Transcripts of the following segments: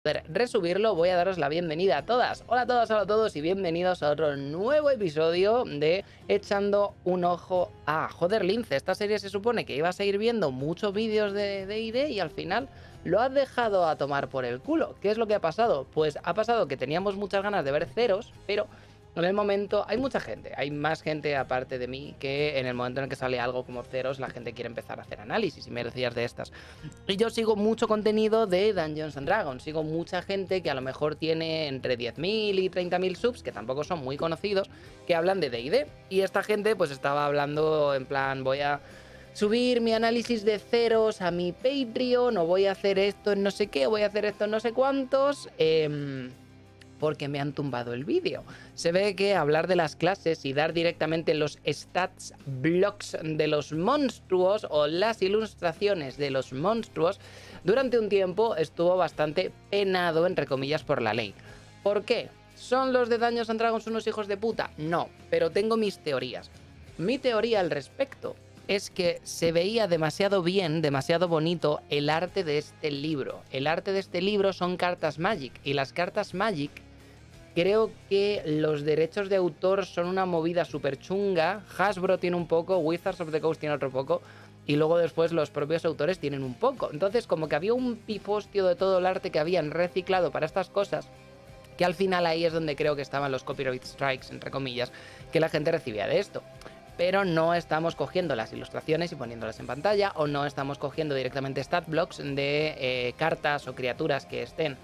poder resubirlo, voy a daros la bienvenida a todas. Hola a todas, hola a todos y bienvenidos a otro nuevo episodio de Echando un ojo a... Joder, Lince, esta serie se supone que ibas a ir viendo muchos vídeos de D&D y al final lo has dejado a tomar por el culo. ¿Qué es lo que ha pasado? Pues ha pasado que teníamos muchas ganas de ver Ceros, pero en el momento hay mucha gente, hay más gente aparte de mí que en el momento en el que sale algo como Ceros la gente quiere empezar a hacer análisis y me decías de estas. Y yo sigo mucho contenido de Dungeons and Dragons, sigo mucha gente que a lo mejor tiene entre 10.000 y 30.000 subs, que tampoco son muy conocidos, que hablan de D&D. Y esta gente pues estaba hablando en plan, voy a subir mi análisis de Ceros a mi Patreon, o voy a hacer esto en no sé qué, o voy a hacer esto en no sé cuántos, porque me han tumbado el vídeo. Se ve que hablar de las clases y dar directamente los stats blocks de los monstruos o las ilustraciones de los monstruos durante un tiempo estuvo bastante penado, entre comillas, por la ley. ¿Por qué? ¿Son los de Dungeons and Dragons unos hijos de puta? No, pero tengo mis teorías. Mi teoría al respecto es que se veía demasiado bien, demasiado bonito el arte de este libro. El arte de este libro son cartas Magic, y las cartas Magic, creo que los derechos de autor son una movida súper chunga. Hasbro tiene un poco, Wizards of the Coast tiene otro poco, y luego después los propios autores tienen un poco. Entonces como que había un pifostio de todo el arte que habían reciclado para estas cosas, que al final ahí es donde creo que estaban los copyright strikes, entre comillas, que la gente recibía de esto. Pero no estamos cogiendo las ilustraciones y poniéndolas en pantalla, o no estamos cogiendo directamente stat blocks de cartas o criaturas que estén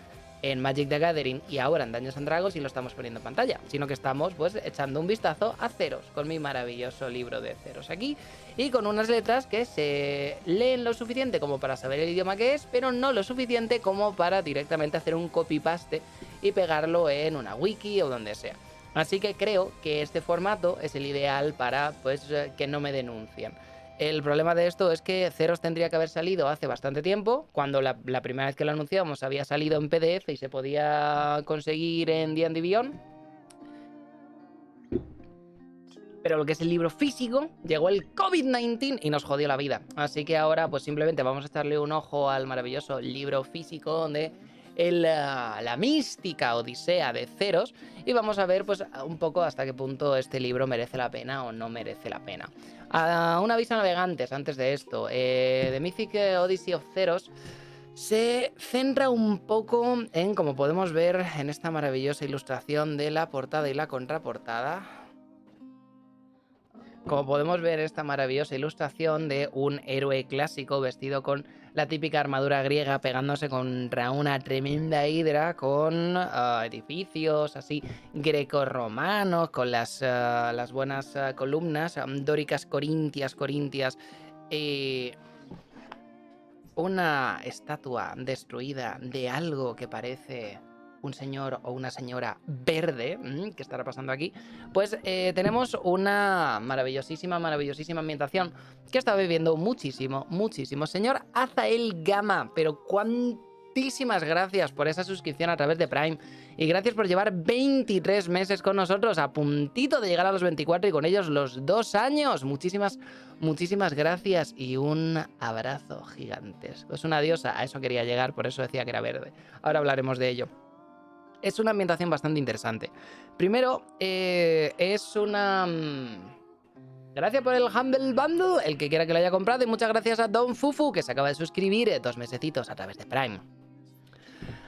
en Magic the Gathering y ahora en Dungeons and Dragons y lo estamos poniendo en pantalla, sino que estamos pues echando un vistazo a Ceros, con mi maravilloso libro de Ceros aquí, y con unas letras que se leen lo suficiente como para saber el idioma que es, pero no lo suficiente como para directamente hacer un copy-paste y pegarlo en una wiki o donde sea. Así que creo que este formato es el ideal para pues que no me denuncien. El problema de esto es que Ceros tendría que haber salido hace bastante tiempo, cuando la primera vez que lo anunciamos había salido en PDF y se podía conseguir en D&D Beyond. Pero lo que es el libro físico, llegó el COVID-19 y nos jodió la vida. Así que ahora pues simplemente vamos a echarle un ojo al maravilloso libro físico de la mística odisea de Ceros, y vamos a ver pues un poco hasta qué punto este libro merece la pena o no merece la pena. Un aviso a navegantes antes de esto. The Mythic Odyssey of Ceros se centra un poco en, como podemos ver en esta maravillosa ilustración de la portada y la contraportada, como podemos ver esta maravillosa ilustración de un héroe clásico vestido con la típica armadura griega pegándose contra una tremenda hidra con edificios así grecorromanos, con las buenas columnas dóricas corintias, una estatua destruida de algo que parece un señor o una señora verde. ¿Qué estará pasando aquí? Pues tenemos una maravillosísima ambientación que está viviendo muchísimo. Señor Azael Gama, pero cuantísimas gracias por esa suscripción a través de Prime, y gracias por llevar 23 meses con nosotros, a puntito de llegar a los 24 y con ellos los 2 años. Muchísimas gracias y un abrazo gigantesco. Es una diosa, a eso quería llegar, por eso decía que era verde. Ahora hablaremos de ello. Es una ambientación bastante interesante. Primero, es una... Gracias por el Humble Bundle, el que quiera que lo haya comprado, y muchas gracias a Don Fufu, que se acaba de suscribir 2 mesecitos a través de Prime.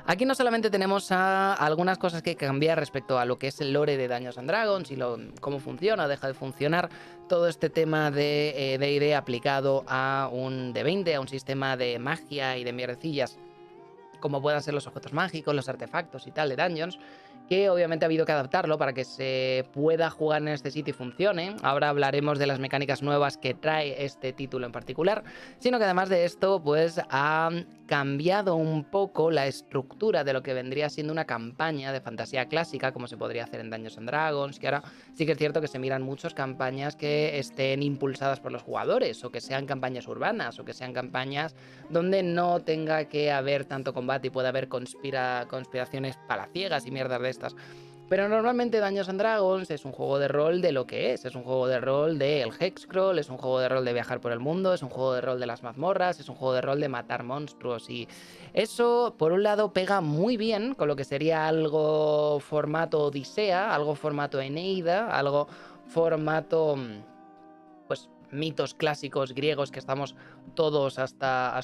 Aquí no solamente tenemos algunas cosas que cambiar respecto a lo que es el lore de Dungeons and Dragons y cómo funciona o deja de funcionar todo este tema de D&D aplicado a un D20, a un sistema de magia y de mierdecillas, como puedan ser los objetos mágicos, los artefactos y tal de Dungeons, que obviamente ha habido que adaptarlo para que se pueda jugar en este sitio y funcione. Ahora hablaremos de las mecánicas nuevas que trae este título en particular, sino que además de esto, pues ha cambiado un poco la estructura de lo que vendría siendo una campaña de fantasía clásica, como se podría hacer en Dungeons and Dragons, que ahora sí que es cierto que se miran muchas campañas que estén impulsadas por los jugadores, o que sean campañas urbanas, o que sean campañas donde no tenga que haber tanto combate y pueda haber conspiraciones palaciegas y mierdas de estas. Pero normalmente Dungeons and Dragons es un juego de rol de lo que es un juego de rol del Hexcrawl, es un juego de rol de viajar por el mundo, es un juego de rol de las mazmorras, es un juego de rol de matar monstruos y eso, por un lado, pega muy bien con lo que sería algo formato Odisea, algo formato Eneida, algo formato pues mitos clásicos griegos que estamos todos hasta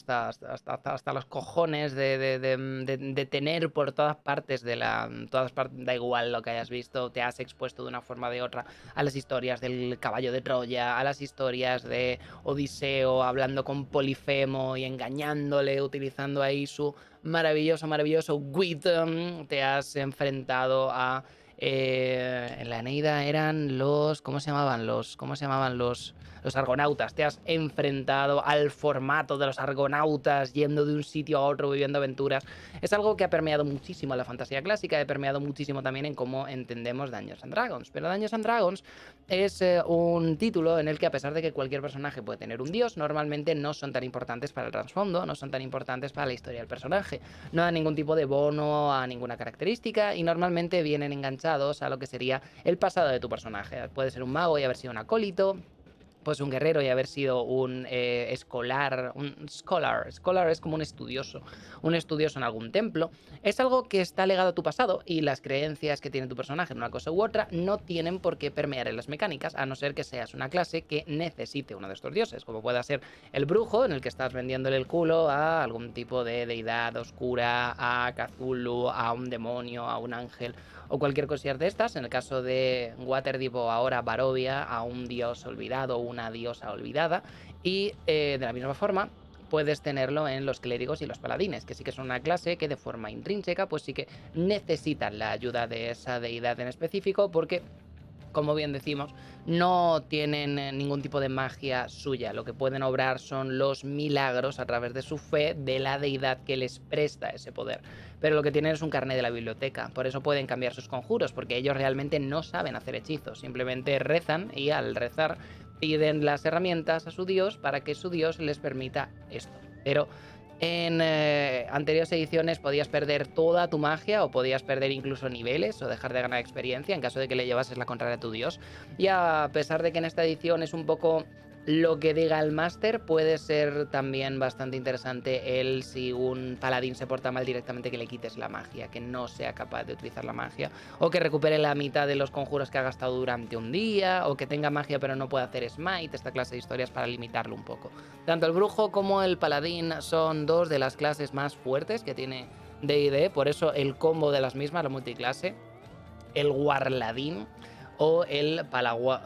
los cojones de tener por todas partes da igual lo que hayas visto, te has expuesto de una forma o de otra a las historias del caballo de Troya, a las historias de Odiseo hablando con Polifemo y engañándole, utilizando ahí su maravilloso wisdom, te has enfrentado a en la Eneida eran los... ¿Cómo se llamaban? Los argonautas. Te has enfrentado al formato de los argonautas, yendo de un sitio a otro, viviendo aventuras. Es algo que ha permeado muchísimo en la fantasía clásica, ha permeado muchísimo también en cómo entendemos Dungeons and Dragons. Pero Dungeons and Dragons es un título en el que, a pesar de que cualquier personaje puede tener un dios, normalmente no son tan importantes para el trasfondo, no son tan importantes para la historia del personaje. No dan ningún tipo de bono a ninguna característica y normalmente vienen enganchados a lo que sería el pasado de tu personaje. Puede ser un mago y haber sido un acólito, pues un guerrero y haber sido un escolar, un scholar. Scholar es como un estudioso en algún templo. Es algo que está legado a tu pasado y las creencias que tiene tu personaje en una cosa u otra no tienen por qué permear en las mecánicas, a no ser que seas una clase que necesite uno de estos dioses, como pueda ser el brujo, en el que estás vendiéndole el culo a algún tipo de deidad oscura, a Cthulhu, a un demonio, a un ángel o cualquier cosilla de estas. En el caso de Waterdeep o ahora Barovia, a un dios olvidado, una diosa olvidada. Y de la misma forma puedes tenerlo en los clérigos y los paladines, que sí que son una clase que de forma intrínseca pues sí que necesitan la ayuda de esa deidad en específico, porque como bien decimos, no tienen ningún tipo de magia suya. Lo que pueden obrar son los milagros a través de su fe de la deidad que les presta ese poder. Pero lo que tienen es un carnet de la biblioteca. Por eso pueden cambiar sus conjuros, porque ellos realmente no saben hacer hechizos. Simplemente rezan y al rezar piden las herramientas a su dios para que su dios les permita esto. Pero en anteriores ediciones podías perder toda tu magia o podías perder incluso niveles o dejar de ganar experiencia en caso de que le llevases la contraria a tu dios. Y a pesar de que en esta edición es un poco lo que diga el máster, puede ser también bastante interesante el si un paladín se porta mal directamente que le quites la magia, que no sea capaz de utilizar la magia, o que recupere la mitad de los conjuros que ha gastado durante un día, o que tenga magia pero no pueda hacer smite, esta clase de historias para limitarlo un poco. Tanto el brujo como el paladín son dos de las clases más fuertes que tiene D&D, por eso el combo de las mismas, la multiclase, el Warladín o el Parlock,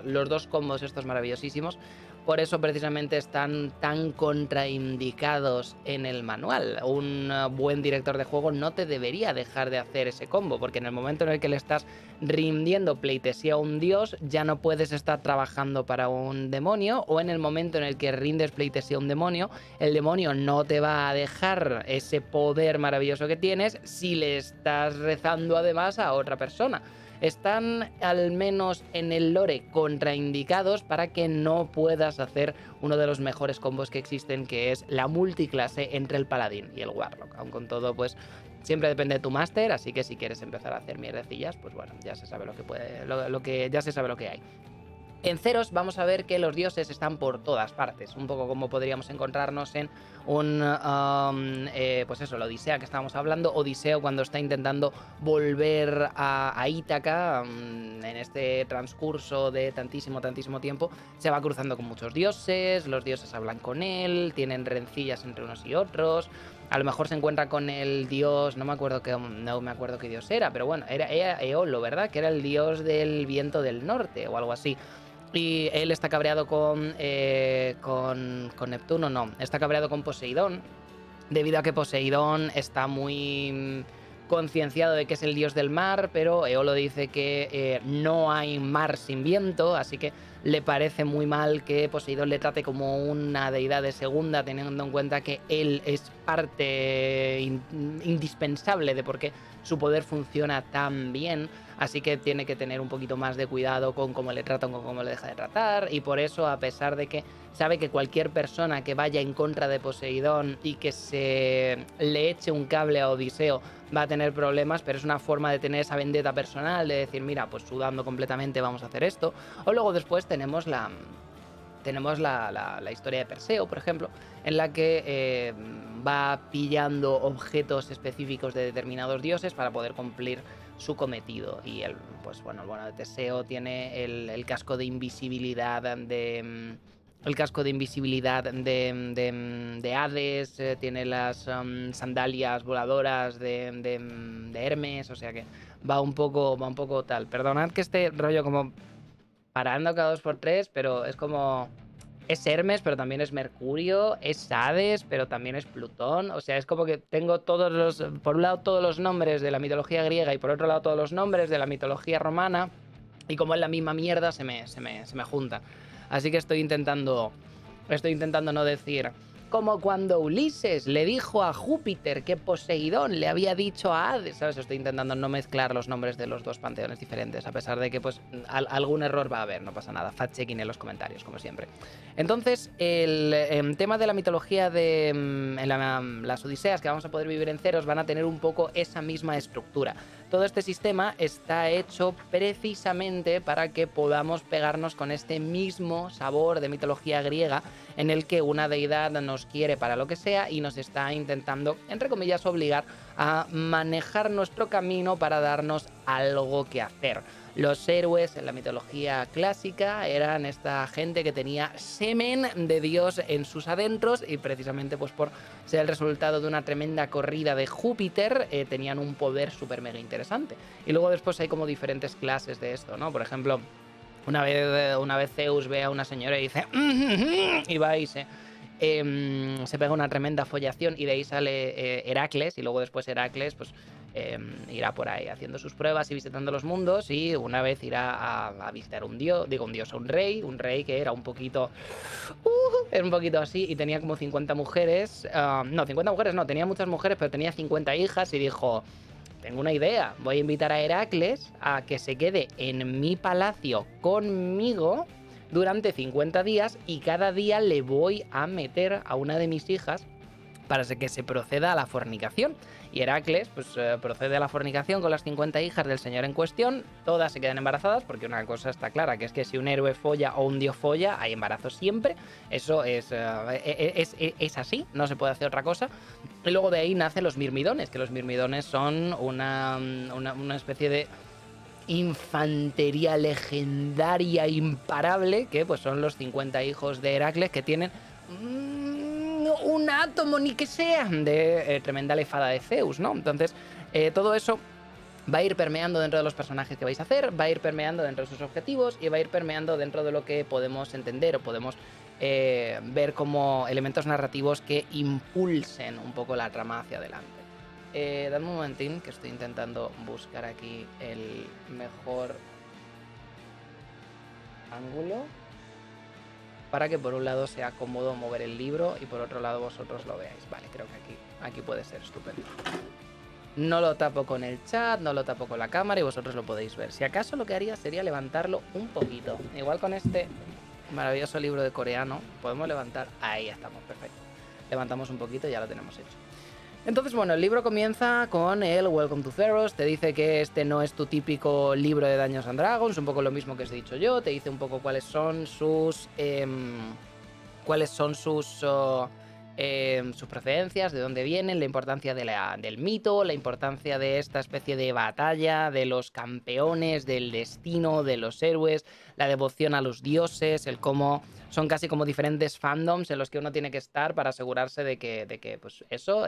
los dos combos estos maravillosísimos. Por eso precisamente están tan contraindicados en el manual. Un buen director de juego no te debería dejar de hacer ese combo, porque en el momento en el que le estás rindiendo pleitesía a un dios, ya no puedes estar trabajando para un demonio, o en el momento en el que rindes pleitesía a un demonio, el demonio no te va a dejar ese poder maravilloso que tienes si le estás rezando además a otra persona. Están al menos en el lore contraindicados para que no puedas hacer uno de los mejores combos que existen, que es la multiclase entre el paladín y el warlock. Aun con todo, pues siempre depende de tu máster, así que si quieres empezar a hacer mierdecillas, pues bueno, ya se sabe ya se sabe lo que hay. En Ceros vamos a ver que los dioses están por todas partes, un poco como podríamos encontrarnos en pues eso, la Odisea que estábamos hablando. Odiseo, cuando está intentando volver a Ítaca, en este transcurso de tantísimo tiempo, se va cruzando con muchos dioses, los dioses hablan con él, tienen rencillas entre unos y otros. A lo mejor se encuentra con el dios, no me acuerdo qué dios era, pero bueno, era Eolo, ¿verdad? Que era el dios del viento del norte o algo así. Y él está cabreado con Neptuno, no, está cabreado con Poseidón, debido a que Poseidón está muy concienciado de que es el dios del mar, pero Eolo dice que no hay mar sin viento, así que le parece muy mal que Poseidón le trate como una deidad de segunda, teniendo en cuenta que él es parte indispensable de por qué su poder funciona tan bien, así que tiene que tener un poquito más de cuidado con cómo le trata o con cómo le deja de tratar, y por eso, a pesar de que sabe que cualquier persona que vaya en contra de Poseidón y que se le eche un cable a Odiseo va a tener problemas, pero es una forma de tener esa vendetta personal, de decir, mira, pues sudando completamente vamos a hacer esto. O luego después tenemos la historia de Perseo, por ejemplo, en la que va pillando objetos específicos de determinados dioses para poder cumplir su cometido. Y el bueno de Teseo tiene el casco de invisibilidad de Hades, tiene las sandalias voladoras de Hermes, o sea que va un poco tal. Perdonad que este rollo como parando cada 2x3, pero es como... Es Hermes, pero también es Mercurio, es Hades, pero también es Plutón. O sea, es como que tengo por un lado todos los nombres de la mitología griega y por otro lado todos los nombres de la mitología romana. Y como es la misma mierda, se me junta. Así que estoy intentando no decir... Como cuando Ulises le dijo a Júpiter que Poseidón le había dicho a Hades, ¿sabes? Estoy intentando no mezclar los nombres de los dos panteones diferentes, a pesar de que pues algún error va a haber, no pasa nada. Fact-checking en los comentarios, como siempre. Entonces, el tema de la mitología de las Odiseas que vamos a poder vivir en Ceros van a tener un poco esa misma estructura. Todo este sistema está hecho precisamente para que podamos pegarnos con este mismo sabor de mitología griega en el que una deidad nos quiere para lo que sea y nos está intentando, entre comillas, obligar a manejar nuestro camino para darnos algo que hacer. Los héroes en la mitología clásica eran esta gente que tenía semen de Dios en sus adentros y precisamente pues por ser el resultado de una tremenda corrida de Júpiter tenían un poder súper mega interesante. Y luego después hay como diferentes clases de esto, ¿no? Por ejemplo, una vez Zeus ve a una señora y dice y va y se pega una tremenda follación y de ahí sale Heracles, y luego después Heracles pues irá por ahí haciendo sus pruebas y visitando los mundos, y una vez irá a visitar un rey que era un poquito así y tenía como 50 mujeres, no, 50 mujeres no, tenía muchas mujeres, pero tenía 50 hijas y dijo... Tengo una idea, voy a invitar a Heracles a que se quede en mi palacio conmigo durante 50 días y cada día le voy a meter a una de mis hijas para que se proceda a la fornicación. Y Heracles pues procede a la fornicación con las 50 hijas del señor en cuestión, todas se quedan embarazadas, porque una cosa está clara, que es que si un héroe folla o un dios folla, hay embarazo siempre, eso es así, no se puede hacer otra cosa. Y luego de ahí nacen los mirmidones, que los mirmidones son una especie de infantería legendaria imparable, que pues son los 50 hijos de Heracles que tienen un átomo ni que sea de tremenda lefada de Zeus, ¿no? Entonces, todo eso va a ir permeando dentro de los personajes que vais a hacer, va a ir permeando dentro de sus objetivos y va a ir permeando dentro de lo que podemos entender o podemos ver como elementos narrativos que impulsen un poco la trama hacia adelante. Dame un momentín que estoy intentando buscar aquí el mejor ángulo para que por un lado sea cómodo mover el libro y por otro lado vosotros lo veáis. Vale, creo que aquí puede ser estupendo. No lo tapo con el chat, no lo tapo con la cámara y vosotros lo podéis ver. Si acaso lo que haría sería levantarlo un poquito. Igual con este maravilloso libro de coreano podemos levantar... Ahí estamos, perfecto. Levantamos un poquito y ya lo tenemos hecho. Entonces, bueno, el libro comienza con el Welcome to Theros, te dice que este no es tu típico libro de Dungeons and Dragons, un poco lo mismo que os he dicho yo, te dice un poco cuáles son sus procedencias, de dónde vienen, la importancia del mito, la importancia de esta especie de batalla, de los campeones, del destino, de los héroes, la devoción a los dioses, el cómo son casi como diferentes fandoms en los que uno tiene que estar para asegurarse de que pues eso,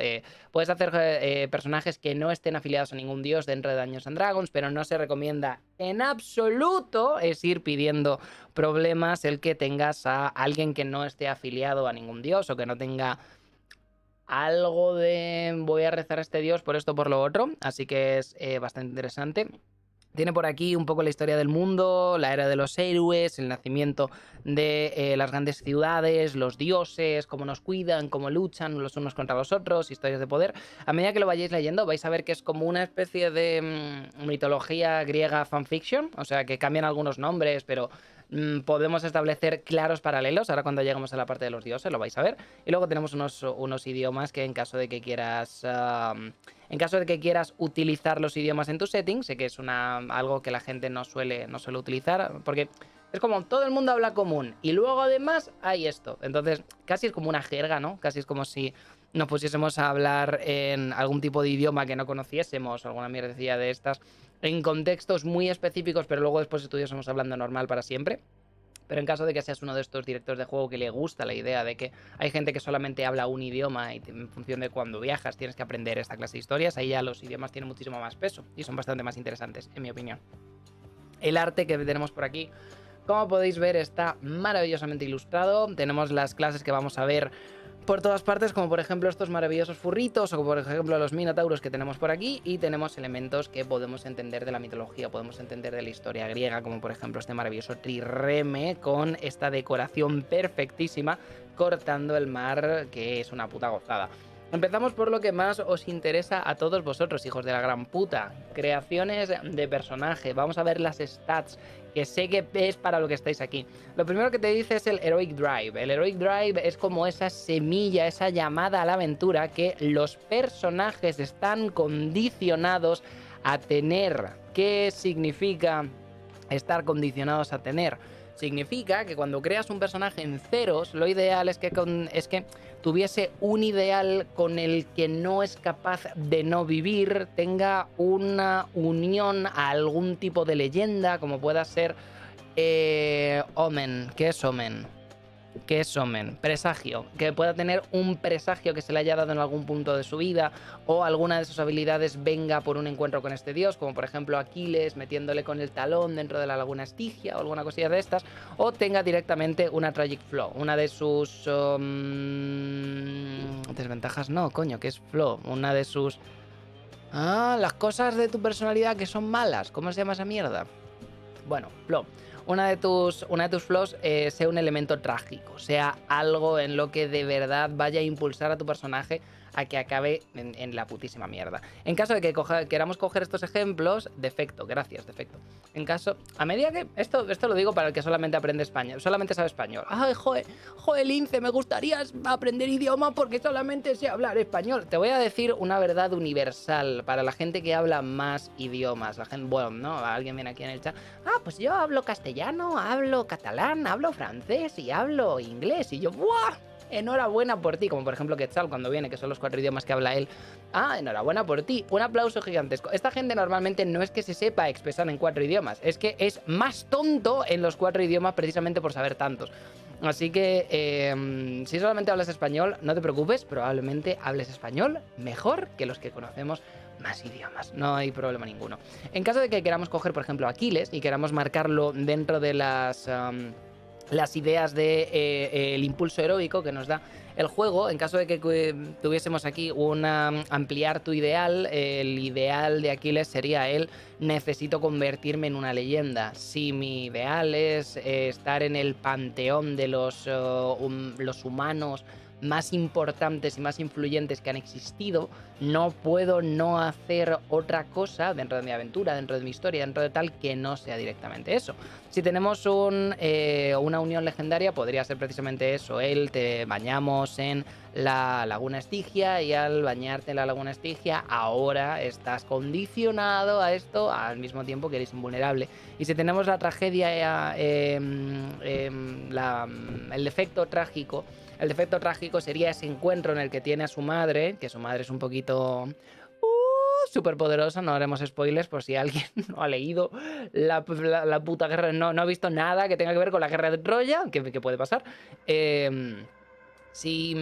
puedes hacer personajes que no estén afiliados a ningún dios dentro de Dungeons and Dragons, pero no se recomienda en absoluto es ir pidiendo problemas el que tengas a alguien que no esté afiliado a ningún dios o que no tenga a algo de voy a rezar a este dios por esto, por lo otro, así que es bastante interesante. Tiene por aquí un poco la historia del mundo, la era de los héroes, el nacimiento de las grandes ciudades, los dioses, cómo nos cuidan, cómo luchan los unos contra los otros, historias de poder. A medida que lo vayáis leyendo vais a ver que es como una especie de mitología griega fanfiction, o sea que cambian algunos nombres, pero podemos establecer claros paralelos. Ahora cuando lleguemos a la parte de los dioses lo vais a ver. Y luego tenemos unos idiomas que en caso de que quieras... en caso de que quieras utilizar los idiomas en tu setting, sé que es algo que la gente no suele utilizar, porque es como todo el mundo habla común y luego además hay esto. Entonces casi es como una jerga, ¿no? Casi es como si nos pusiésemos a hablar en algún tipo de idioma que no conociésemos, alguna mierdecilla de estas, en contextos muy específicos, pero luego después estuviésemos hablando normal para siempre. Pero en caso de que seas uno de estos directores de juego que le gusta la idea de que hay gente que solamente habla un idioma y en función de cuando viajas tienes que aprender esta clase de historias, ahí ya los idiomas tienen muchísimo más peso y son bastante más interesantes, en mi opinión. El arte que tenemos por aquí, como podéis ver, está maravillosamente ilustrado. Tenemos las clases que vamos a ver por todas partes, como por ejemplo estos maravillosos furritos o por ejemplo los minotauros que tenemos por aquí, y tenemos elementos que podemos entender de la mitología, podemos entender de la historia griega, como por ejemplo este maravilloso trireme con esta decoración perfectísima cortando el mar, que es una puta gozada. Empezamos por lo que más os interesa a todos vosotros, hijos de la gran puta. Creaciones de personaje. Vamos a ver las stats, que sé que es para lo que estáis aquí. Lo primero que te dice es el Heroic Drive. El Heroic Drive es como esa semilla, esa llamada a la aventura que los personajes están condicionados a tener. ¿Qué significa estar condicionados a tener? Significa que cuando creas un personaje en ceros, lo ideal es que tuviese un ideal con el que no es capaz de no vivir, tenga una unión a algún tipo de leyenda, como pueda ser Omen. ¿Qué es Omen? ¿Qué es Omen? Presagio. Que pueda tener un presagio que se le haya dado en algún punto de su vida, o alguna de sus habilidades venga por un encuentro con este dios, como por ejemplo Aquiles metiéndole con el talón dentro de la laguna Estigia o alguna cosilla de estas, o tenga directamente una Tragic Flow, una de sus desventajas no, coño, que es Flow, una de sus las cosas de tu personalidad que son malas. ¿Cómo se llama esa mierda? Bueno, Flow. Una de tus flaws sea un elemento trágico, sea algo en lo que de verdad vaya a impulsar a tu personaje a que acabe en la putísima mierda. En caso de que queramos coger estos ejemplos, defecto, gracias, defecto. En caso, a medida que, esto lo digo para el que solamente aprende español, solamente sabe español. Ay, joder, Lince, me gustaría aprender idioma porque solamente sé hablar español. Te voy a decir una verdad universal para la gente que habla más idiomas. La gente, bueno, ¿no? Alguien viene aquí en el chat. Pues yo hablo castellano, hablo catalán, hablo francés y hablo inglés. Y yo, ¡buah! Enhorabuena por ti, como por ejemplo Quetzal cuando viene, que son los 4 idiomas que habla él. Enhorabuena por ti, un aplauso gigantesco. Esta gente normalmente no es que se sepa expresar en 4 idiomas, es que es más tonto en los 4 idiomas precisamente por saber tantos. Así que si solamente hablas español, no te preocupes, probablemente hables español mejor que los que conocemos más idiomas, no hay problema ninguno. En caso de que queramos coger, por ejemplo, Aquiles y queramos marcarlo dentro de las ideas de el impulso heroico que nos da el juego, en caso de que tuviésemos aquí ampliar tu ideal, el ideal de Aquiles sería el necesito convertirme en una leyenda. Si mi ideal es estar en el panteón de los humanos más importantes y más influyentes que han existido, no puedo no hacer otra cosa dentro de mi aventura, dentro de mi historia, dentro de tal que no sea directamente eso. Si tenemos una unión legendaria, podría ser precisamente eso. Te bañamos en la laguna Estigia y al bañarte en la laguna Estigia ahora estás condicionado a esto al mismo tiempo que eres invulnerable. Y si tenemos la tragedia, el defecto trágico, el defecto trágico sería ese encuentro en el que tiene a su madre, que su madre es un poquito súper poderosa. No haremos spoilers por si alguien no ha leído la puta guerra, no ha visto nada que tenga que ver con la guerra de Troya, que puede pasar. Si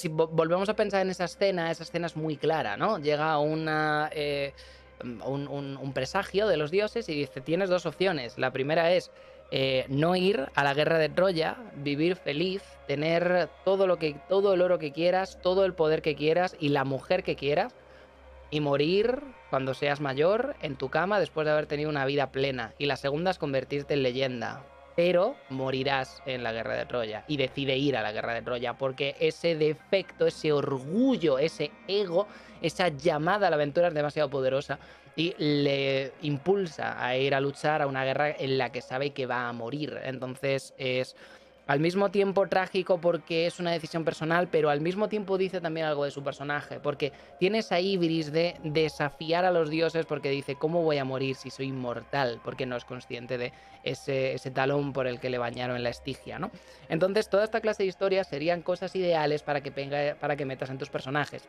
volvemos a pensar en esa escena es muy clara, ¿no? Llega un presagio de los dioses y dice, tienes 2 opciones. La primera es no ir a la guerra de Troya, vivir feliz, tener todo el oro que quieras, todo el poder que quieras y la mujer que quieras, y morir cuando seas mayor en tu cama después de haber tenido una vida plena. Y la segunda es convertirte en leyenda. Pero morirás en la guerra de Troya. Y decide ir a la guerra de Troya porque ese defecto, ese orgullo, ese ego, esa llamada a la aventura es demasiado poderosa y le impulsa a ir a luchar a una guerra en la que sabe que va a morir. Entonces es al mismo tiempo trágico porque es una decisión personal, pero al mismo tiempo dice también algo de su personaje, porque tiene esa ibris de desafiar a los dioses porque dice, ¿cómo voy a morir si soy inmortal? Porque no es consciente de ese talón por el que le bañaron en la Estigia, ¿no? Entonces, toda esta clase de historias serían cosas ideales para que metas en tus personajes.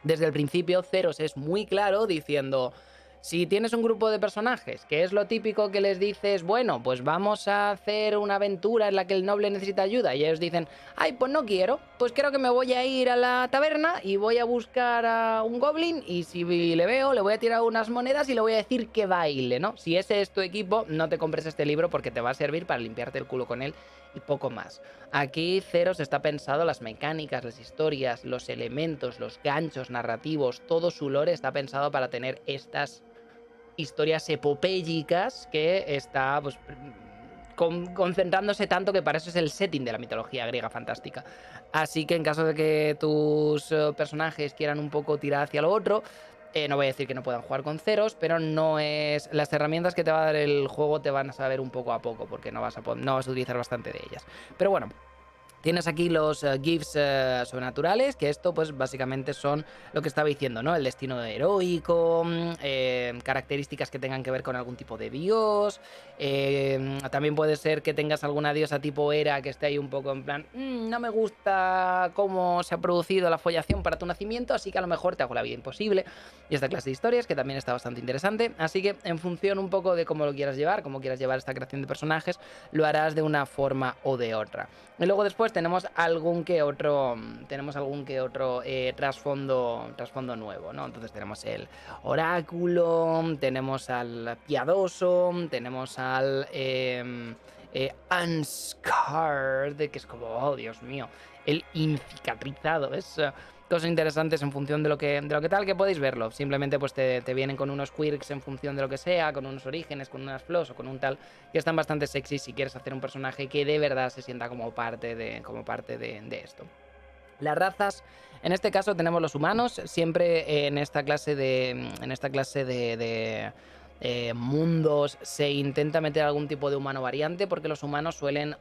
Desde el principio, Zeros es muy claro diciendo, si tienes un grupo de personajes, que es lo típico que les dices, bueno, pues vamos a hacer una aventura en la que el noble necesita ayuda, y ellos dicen, ay, pues no quiero, pues creo que me voy a ir a la taberna y voy a buscar a un goblin, y si le veo, le voy a tirar unas monedas y le voy a decir que baile, ¿no? Si ese es tu equipo, no te compres este libro porque te va a servir para limpiarte el culo con él y poco más. Aquí Ceros está pensado, las mecánicas, las historias, los elementos, los ganchos narrativos, todo su lore está pensado para tener estas historias epopélicas que está pues concentrándose tanto que para eso es el setting de la mitología griega fantástica. Así que en caso de que tus personajes quieran un poco tirar hacia lo otro, no voy a decir que no puedan jugar con Ceros, pero no es... Las herramientas que te va a dar el juego te van a saber un poco a poco, porque no vas a utilizar bastante de ellas. Pero bueno, tienes aquí los GIFs sobrenaturales, que esto pues básicamente son lo que estaba diciendo, ¿no? El destino heroico, características que tengan que ver con algún tipo de dios, también puede ser que tengas alguna diosa tipo Hera que esté ahí un poco en plan, no me gusta cómo se ha producido la follación para tu nacimiento, así que a lo mejor te hago la vida imposible, y esta clase de historias que también está bastante interesante, así que en función un poco de cómo lo quieras llevar, cómo quieras llevar esta creación de personajes, lo harás de una forma o de otra. Y luego después tenemos algún que otro trasfondo nuevo, ¿no? Entonces tenemos el oráculo, tenemos al piadoso, tenemos al unscarred, que es como, oh Dios mío, el incicatrizado, es cosas interesantes en función de lo que tal, que podéis verlo. Simplemente pues te vienen con unos quirks en función de lo que sea, con unos orígenes, con unas flaws o con un tal, que están bastante sexy si quieres hacer un personaje que de verdad se sienta como parte de esto. Las razas, en este caso tenemos los humanos, siempre en esta clase de mundos se intenta meter algún tipo de humano variante porque los humanos suelen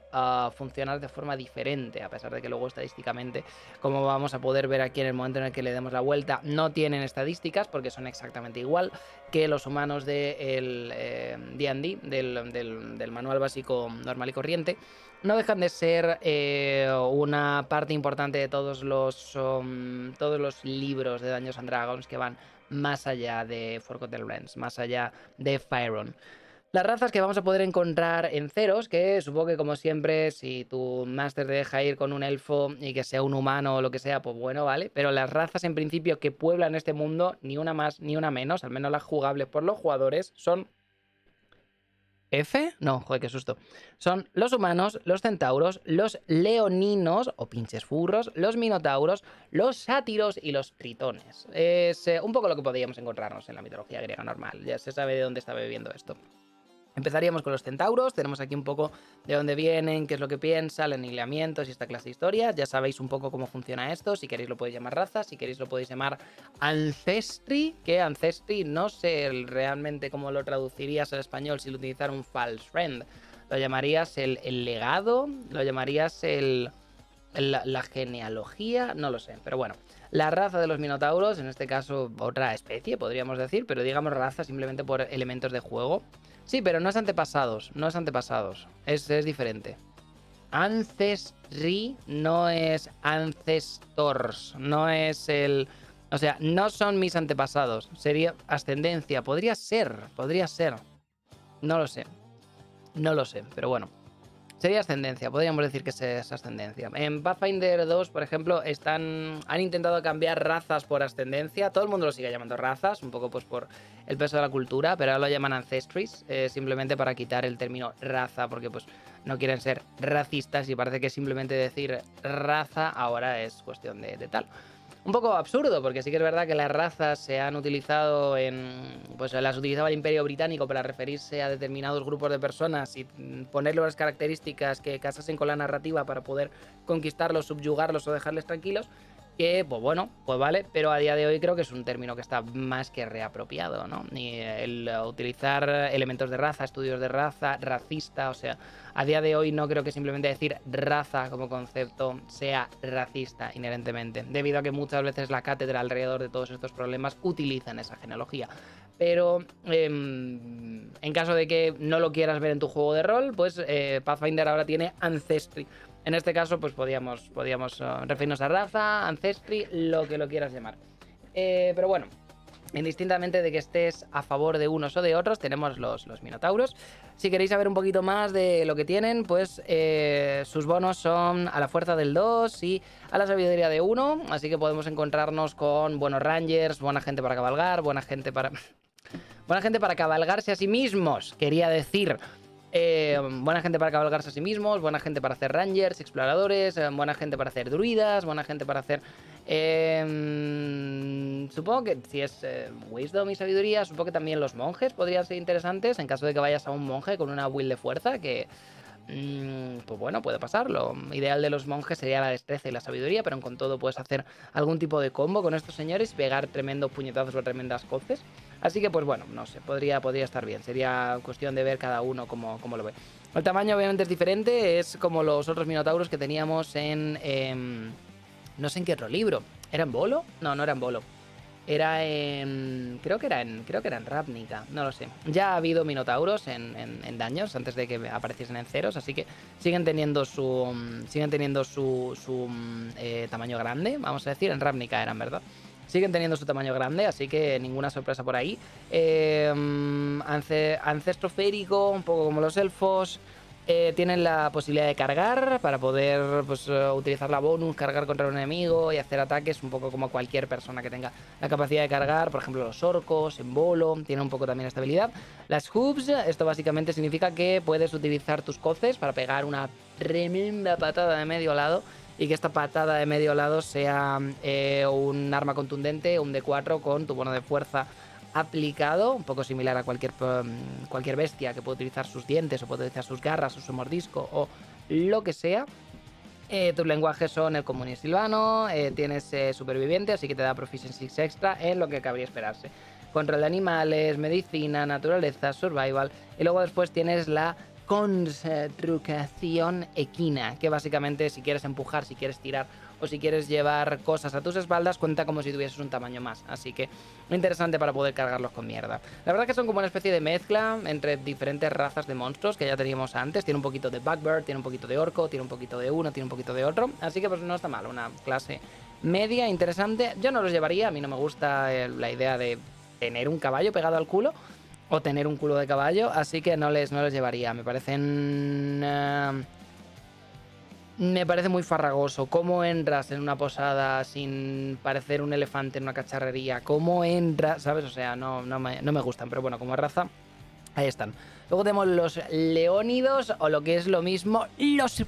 funcionar de forma diferente, a pesar de que luego estadísticamente, como vamos a poder ver aquí en el momento en el que le demos la vuelta, no tienen estadísticas porque son exactamente igual que los humanos del D&D, del manual básico normal y corriente. No dejan de ser una parte importante de todos los libros de Dungeons and Dragons que van más allá de Forgotten Realms, más allá de Faerun. Las razas que vamos a poder encontrar en Ceros, que supongo que como siempre, si tu máster te deja ir con un elfo y que sea un humano o lo que sea, pues bueno, vale. Pero las razas en principio que pueblan este mundo, ni una más ni una menos, al menos las jugables por los jugadores, son... ¿F? No, joder, qué susto. Son los humanos, los centauros, los leoninos, o pinches furros, los minotauros, los sátiros y los tritones. Es un poco lo que podríamos encontrarnos en la mitología griega normal. Ya se sabe de dónde está bebiendo esto. Empezaríamos con los centauros, tenemos aquí un poco de dónde vienen, qué es lo que piensan, alineamientos y esta clase de historias. Ya sabéis un poco cómo funciona esto, si queréis lo podéis llamar raza, si queréis lo podéis llamar ancestry, que ancestry no sé realmente cómo lo traducirías al español si lo utilizara un false friend. Lo llamarías el legado, lo llamarías la genealogía, no lo sé, pero bueno. La raza de los minotauros, en este caso otra especie podríamos decir, pero digamos raza simplemente por elementos de juego. Sí, pero no es antepasados, es diferente. Ancestry no es ancestors, no es el... O sea, no son mis antepasados, sería ascendencia, podría ser. No lo sé, pero bueno. Sería ascendencia, podríamos decir que es ascendencia. En Pathfinder 2, por ejemplo, han intentado cambiar razas por ascendencia. Todo el mundo lo sigue llamando razas, un poco pues por el peso de la cultura, pero ahora lo llaman ancestries, simplemente para quitar el término raza, porque pues no quieren ser racistas y parece que simplemente decir raza ahora es cuestión de tal. Un poco absurdo, porque sí que es verdad que las razas se han utilizado pues las utilizaba el Imperio Británico para referirse a determinados grupos de personas y ponerle las características que casasen con la narrativa para poder conquistarlos, subyugarlos o dejarles tranquilos. Que, pues bueno, pues vale, pero a día de hoy creo que es un término que está más que reapropiado, ¿no? Y el utilizar elementos de raza, estudios de raza, racista, o sea, a día de hoy no creo que simplemente decir raza como concepto sea racista inherentemente, debido a que muchas veces la cátedra alrededor de todos estos problemas utilizan esa genealogía. Pero en caso de que no lo quieras ver en tu juego de rol, pues Pathfinder ahora tiene Ancestry. En este caso, pues podíamos referirnos a raza, ancestry, lo que lo quieras llamar. Pero bueno, indistintamente de que estés a favor de unos o de otros, tenemos los minotauros. Si queréis saber un poquito más de lo que tienen, pues sus bonos son a la fuerza del 2 y a la sabiduría de 1. Así que podemos encontrarnos con buenos rangers, buena gente para cabalgar, buena gente para cabalgarse a sí mismos, quería decir. Buena gente para cabalgarse a sí mismos, buena gente para hacer rangers, exploradores, buena gente para hacer druidas, buena gente para hacer... supongo que si es wisdom y sabiduría, supongo que también los monjes podrían ser interesantes en caso de que vayas a un monje con una build de fuerza que... pues bueno, puede pasar. Lo ideal de los monjes sería la destreza y la sabiduría, pero con todo puedes hacer algún tipo de combo con estos señores y pegar tremendos puñetazos o tremendas coces. Así que, pues bueno, no sé, podría estar bien. Sería cuestión de ver cada uno cómo lo ve. El tamaño obviamente es diferente, es como los otros minotauros que teníamos en... no sé en qué otro libro. ¿Era en Bolo? No, no era en Bolo. Era en... Creo que era en Ravnica, no lo sé. Ya ha habido minotauros en Dungeons antes de que apareciesen en ceros, así que siguen teniendo su tamaño grande, vamos a decir. En Ravnica eran, ¿verdad? Siguen teniendo su tamaño grande, así que ninguna sorpresa por ahí. Ancestro férico, un poco como los elfos. Tienen la posibilidad de cargar para poder pues, utilizar la bonus, cargar contra un enemigo y hacer ataques, un poco como cualquier persona que tenga la capacidad de cargar. Por ejemplo, los orcos, en bolo, tienen un poco también esta habilidad. Las hooves, esto básicamente significa que puedes utilizar tus coces para pegar una tremenda patada de medio lado y que esta patada de medio lado sea un arma contundente, un D4 con tu bono de fuerza aplicado, un poco similar a cualquier bestia que puede utilizar sus dientes o puede utilizar sus garras o su mordisco o lo que sea. Tus lenguajes son el común y el silvano, tienes superviviente, así que te da proficiency extra en lo que cabría esperarse. Control de animales, medicina, naturaleza, survival, y luego después tienes la construcción equina, que básicamente si quieres empujar, si quieres tirar o si quieres llevar cosas a tus espaldas, cuenta como si tuvieses un tamaño más. Así que interesante para poder cargarlos con mierda. La verdad que son como una especie de mezcla entre diferentes razas de monstruos que ya teníamos antes. Tiene un poquito de Bugbear, tiene un poquito de orco, tiene un poquito de uno, tiene un poquito de otro. Así que pues no está mal, una clase media, interesante. Yo no los llevaría, a mí no me gusta la idea de tener un caballo pegado al culo o tener un culo de caballo, así que no les llevaría. Me parecen... me parece muy farragoso. ¿Cómo entras en una posada sin parecer un elefante en una cacharrería? ¿Cómo entras? ¿Sabes? O sea, no me gustan, pero bueno, como raza, ahí están. Luego tenemos los leónidos, o lo que es lo mismo, los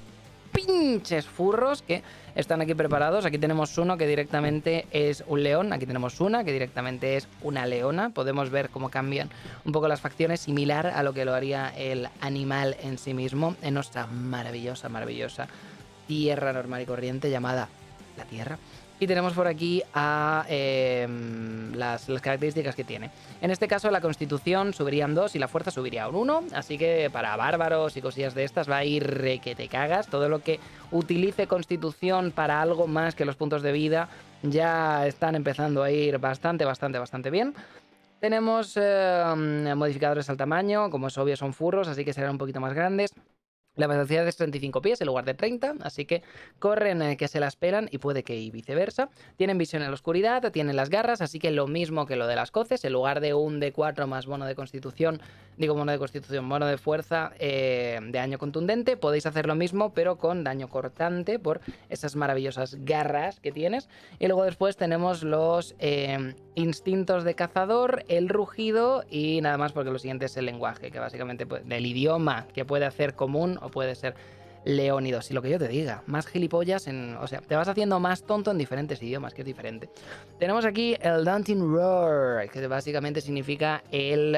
pinches furros que están aquí preparados. Aquí tenemos uno que directamente es un león, aquí tenemos una que directamente es una leona. Podemos ver cómo cambian un poco las facciones, similar a lo que lo haría el animal en sí mismo en nuestra maravillosa tierra normal y corriente llamada la Tierra. Y tenemos por aquí a las características que tiene. En este caso la constitución subiría en 2 y la fuerza subiría a un 1. Así que para bárbaros y cosillas de estas va a ir que te cagas. Todo lo que utilice constitución para algo más que los puntos de vida ya están empezando a ir bastante bien. Tenemos modificadores al tamaño, como es obvio son furros, así que serán un poquito más grandes. La velocidad es 35 pies en lugar de 30, así que corren que se las pelan y puede que y viceversa. Tienen visión en la oscuridad, tienen las garras, así que lo mismo que lo de las coces, en lugar de un D4 más bono de constitución, bono de fuerza de daño contundente, podéis hacer lo mismo pero con daño cortante por esas maravillosas garras que tienes. Y luego después tenemos los instintos de cazador, el rugido y nada más, porque lo siguiente es el lenguaje, que básicamente del idioma que puede hacer común o puede ser leónido. Si lo que yo te diga, más gilipollas o sea, te vas haciendo más tonto en diferentes idiomas, que es diferente. Tenemos aquí el Daunting Roar, que básicamente significa el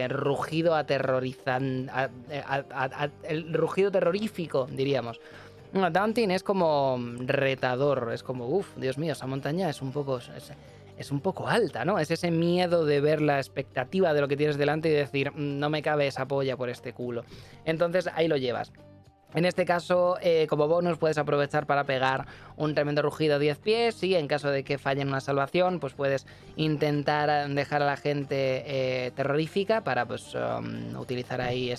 rugido aterrorizante, el rugido terrorífico, diríamos. Daunting es como retador, es como, uff, Dios mío, esa montaña es un poco alta, ¿no? Es ese miedo de ver la expectativa de lo que tienes delante y decir, no me cabe esa polla por este culo. Entonces ahí lo llevas. En este caso, como bonus, puedes aprovechar para pegar un tremendo rugido a 10 pies y en caso de que falle en una salvación, pues puedes intentar dejar a la gente terrorífica para pues utilizar ahí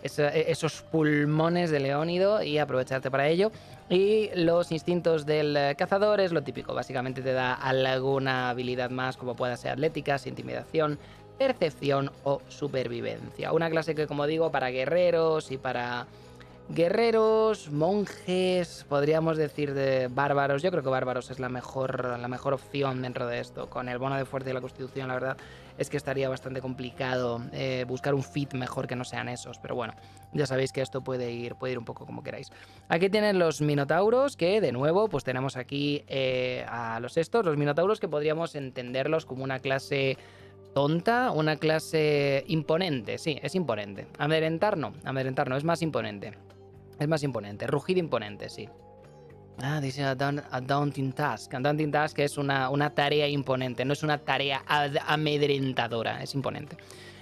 esos pulmones de Leónido y aprovecharte para ello. Y los instintos del cazador es lo típico, básicamente te da alguna habilidad más, como pueda ser atléticas, intimidación, percepción o supervivencia. Una clase que, como digo, para guerreros y para guerreros, monjes, podríamos decir de bárbaros. Yo creo que bárbaros es la mejor opción dentro de esto. Con el bono de fuerza y la constitución, la verdad es que estaría bastante complicado buscar un fit mejor que no sean esos. Pero bueno, ya sabéis que esto puede ir un poco como queráis. Aquí tienen los minotauros, que de nuevo, pues tenemos aquí a los minotauros, que podríamos entenderlos como una clase tonta, una clase imponente. Sí, es imponente. Amedrentar no, es más imponente. Es más imponente, rugido imponente, sí. Dice a daunting task. A daunting task es una tarea imponente, no es una tarea amedrentadora, es imponente.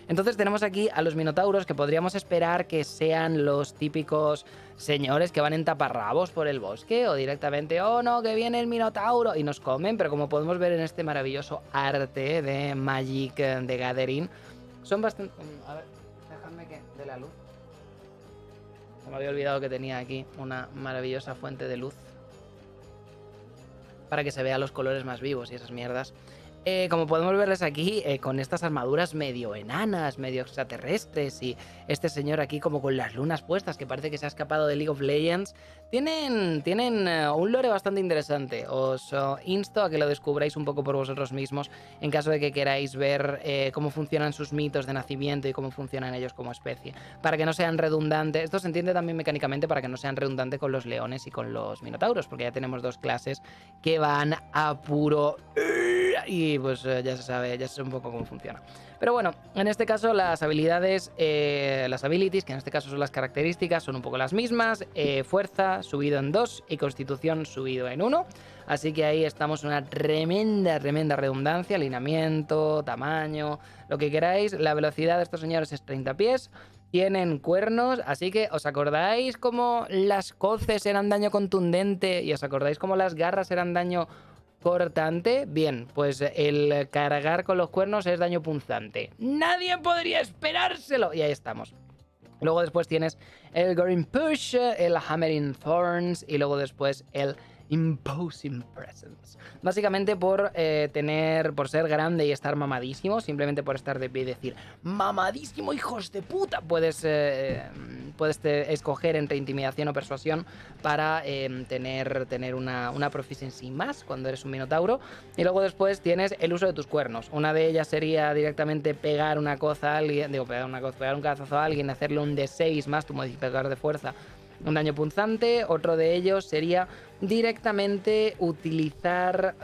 Entonces tenemos aquí a los minotauros, que podríamos esperar que sean los típicos señores que van en taparrabos por el bosque, o directamente, oh no, que viene el minotauro, y nos comen, pero como podemos ver en este maravilloso arte de Magic the Gathering, son bastante... A ver, déjame que dé la luz. Se me había olvidado que tenía aquí una maravillosa fuente de luz para que se vean los colores más vivos y esas mierdas. Como podemos verles aquí, con estas armaduras medio enanas, medio extraterrestres, y este señor aquí como con las lunas puestas, que parece que se ha escapado de League of Legends, tienen un lore bastante interesante. Os insto a que lo descubráis un poco por vosotros mismos, en caso de que queráis ver cómo funcionan sus mitos de nacimiento y cómo funcionan ellos como especie, para que no sean redundantes. Esto se entiende también mecánicamente, para que no sean redundantes con los leones y con los minotauros, porque ya tenemos dos clases que van a puro... y pues ya se sabe un poco cómo funciona. Pero bueno, en este caso las habilidades, las abilities, que en este caso son las características, son un poco las mismas. Fuerza subido en 2 y constitución subido en 1. Así que ahí estamos en una tremenda redundancia, alineamiento, tamaño, lo que queráis. La velocidad de estos señores es 30 pies. Tienen cuernos, así que ¿os acordáis cómo las coces eran daño contundente? ¿Y os acordáis cómo las garras eran daño cortante? Bien, pues el cargar con los cuernos es daño punzante. ¡Nadie podría esperárselo! Y ahí estamos. Luego después tienes el Goring Push, el Hammering Thorns y luego después el Imposing Presence. Básicamente por ser grande y estar mamadísimo, simplemente por estar de pie y decir mamadísimo, hijos de puta, puedes escoger entre intimidación o persuasión para tener una proficiency más cuando eres un minotauro. Y luego después tienes el uso de tus cuernos. Una de ellas sería directamente pegar una coza a alguien, pegar un cazazo a alguien, hacerle un D6 más tu modificador de fuerza, un daño punzante. Otro de ellos sería directamente utilizar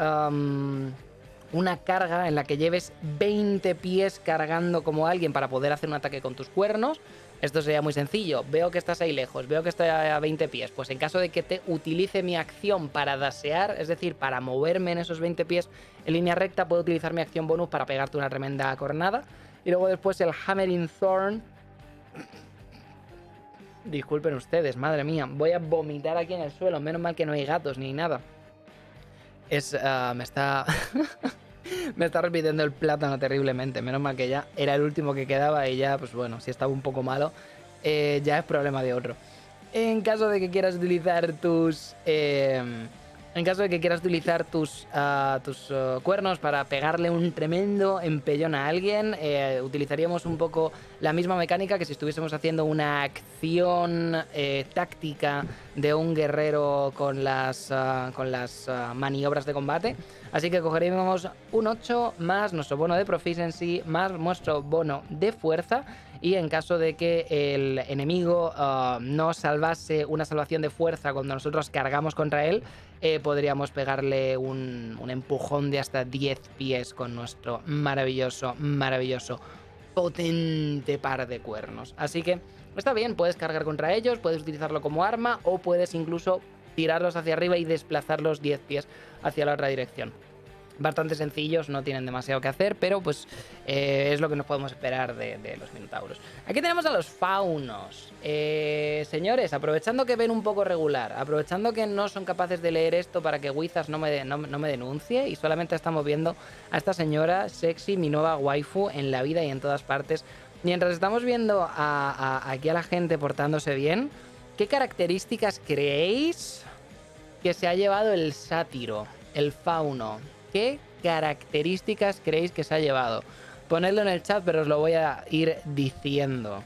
una carga en la que lleves 20 pies cargando como alguien para poder hacer un ataque con tus cuernos. Esto sería muy sencillo. Veo que estás ahí lejos, veo que estoy a 20 pies. Pues en caso de que te utilice mi acción para dasear, es decir, para moverme en esos 20 pies en línea recta, puedo utilizar mi acción bonus para pegarte una tremenda cornada. Y luego después el Hammering Thorn. Disculpen ustedes, madre mía. Voy a vomitar aquí en el suelo. Menos mal que no hay gatos ni nada. Me está... me está repitiendo el plátano terriblemente. Menos mal que ya era el último que quedaba y ya, pues bueno, si estaba un poco malo, ya es problema de otro. En caso de que quieras utilizar tus... en caso de que quieras utilizar tus cuernos para pegarle un tremendo empellón a alguien, utilizaríamos un poco la misma mecánica que si estuviésemos haciendo una acción táctica de un guerrero con las maniobras de combate. Así que cogeríamos un 8 más nuestro bono de proficiency más nuestro bono de fuerza. Y en caso de que el enemigo no salvase una salvación de fuerza cuando nosotros cargamos contra él, podríamos pegarle un empujón de hasta 10 pies con nuestro maravilloso, potente par de cuernos. Así que está bien, puedes cargar contra ellos, puedes utilizarlo como arma o puedes incluso tirarlos hacia arriba y desplazarlos 10 pies hacia la otra dirección. Bastante sencillos, no tienen demasiado que hacer, pero pues es lo que nos podemos esperar de los minotauros. Aquí tenemos a los faunos. Señores, aprovechando que ven un poco regular, aprovechando que no son capaces de leer esto para que Wizards no me denuncie, y solamente estamos viendo a esta señora sexy, mi nueva waifu en la vida y en todas partes, mientras estamos viendo aquí a la gente portándose bien, ¿qué características creéis que se ha llevado el sátiro, el fauno? ¿Qué características creéis que se ha llevado? Ponedlo en el chat, pero os lo voy a ir diciendo.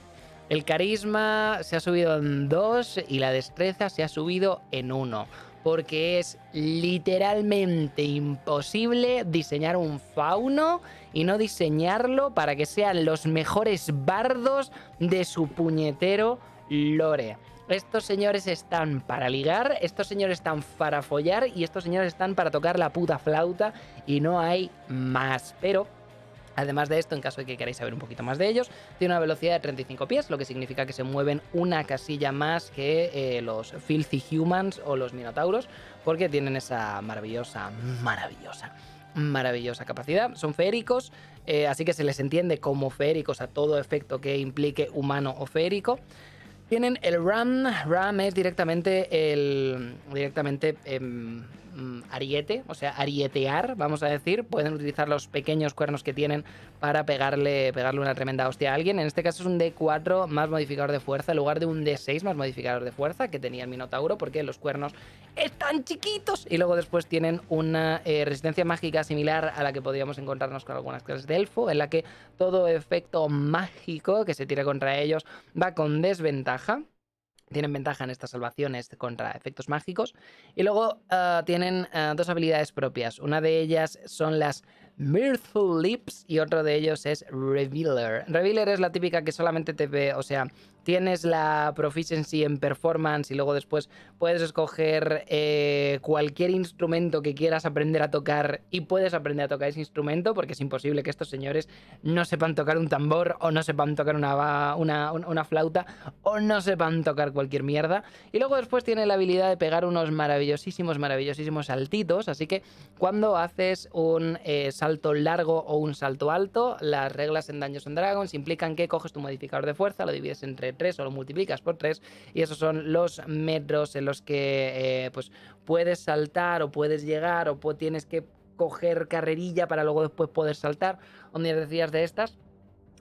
El carisma se ha subido en 2 y la destreza se ha subido en 1. Porque es literalmente imposible diseñar un fauno y no diseñarlo para que sean los mejores bardos de su puñetero lore. Estos señores están para ligar, estos señores están para follar y estos señores están para tocar la puta flauta y no hay más. Pero, además de esto, en caso de que queráis saber un poquito más de ellos, tiene una velocidad de 35 pies, lo que significa que se mueven una casilla más que los Filthy Humans o los Minotauros, porque tienen esa maravillosa capacidad. Son feéricos, así que se les entiende como feéricos a todo efecto que implique humano o feérico. Tienen el Ram. Ram es directamente ariete, o sea, arietear, vamos a decir. Pueden utilizar los pequeños cuernos que tienen para pegarle una tremenda hostia a alguien. En este caso es un D4 más modificador de fuerza en lugar de un D6 más modificador de fuerza que tenía el Minotauro, porque los cuernos están chiquitos. Y luego después tienen una resistencia mágica similar a la que podríamos encontrarnos con algunas clases de elfo, en la que todo efecto mágico que se tire contra ellos va con desventaja. Tienen ventaja en estas salvaciones contra efectos mágicos. Y luego tienen dos habilidades propias. Una de ellas son las Mirthful Lips y otro de ellos es Revealer. Revealer es la típica que solamente te ve, o sea, tienes la proficiency en performance y luego después puedes escoger cualquier instrumento que quieras aprender a tocar y puedes aprender a tocar ese instrumento, porque es imposible que estos señores no sepan tocar un tambor o no sepan tocar una flauta o no sepan tocar cualquier mierda. Y luego después tiene la habilidad de pegar unos maravillosísimos saltitos, así que cuando haces un salto largo o un salto alto, las reglas en Dungeons & Dragons implican que coges tu modificador de fuerza, lo divides entre 3 o lo multiplicas por 3 y esos son los metros en los que pues puedes saltar o puedes llegar o tienes que coger carrerilla para luego después poder saltar o mierdas de estas.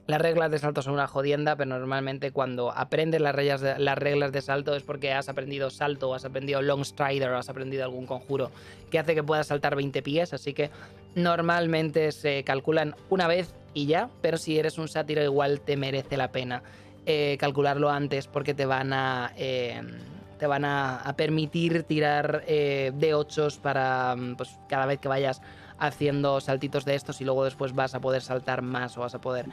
Las reglas de salto son una jodienda, pero normalmente cuando aprendes las reglas de salto es porque has aprendido salto, o has aprendido long strider, o has aprendido algún conjuro que hace que puedas saltar 20 pies, así que normalmente se calculan una vez y ya, pero si eres un sátiro igual te merece la pena calcularlo antes, porque te van a permitir tirar D8s para pues cada vez que vayas haciendo saltitos de estos, y luego después vas a poder saltar más o vas a poder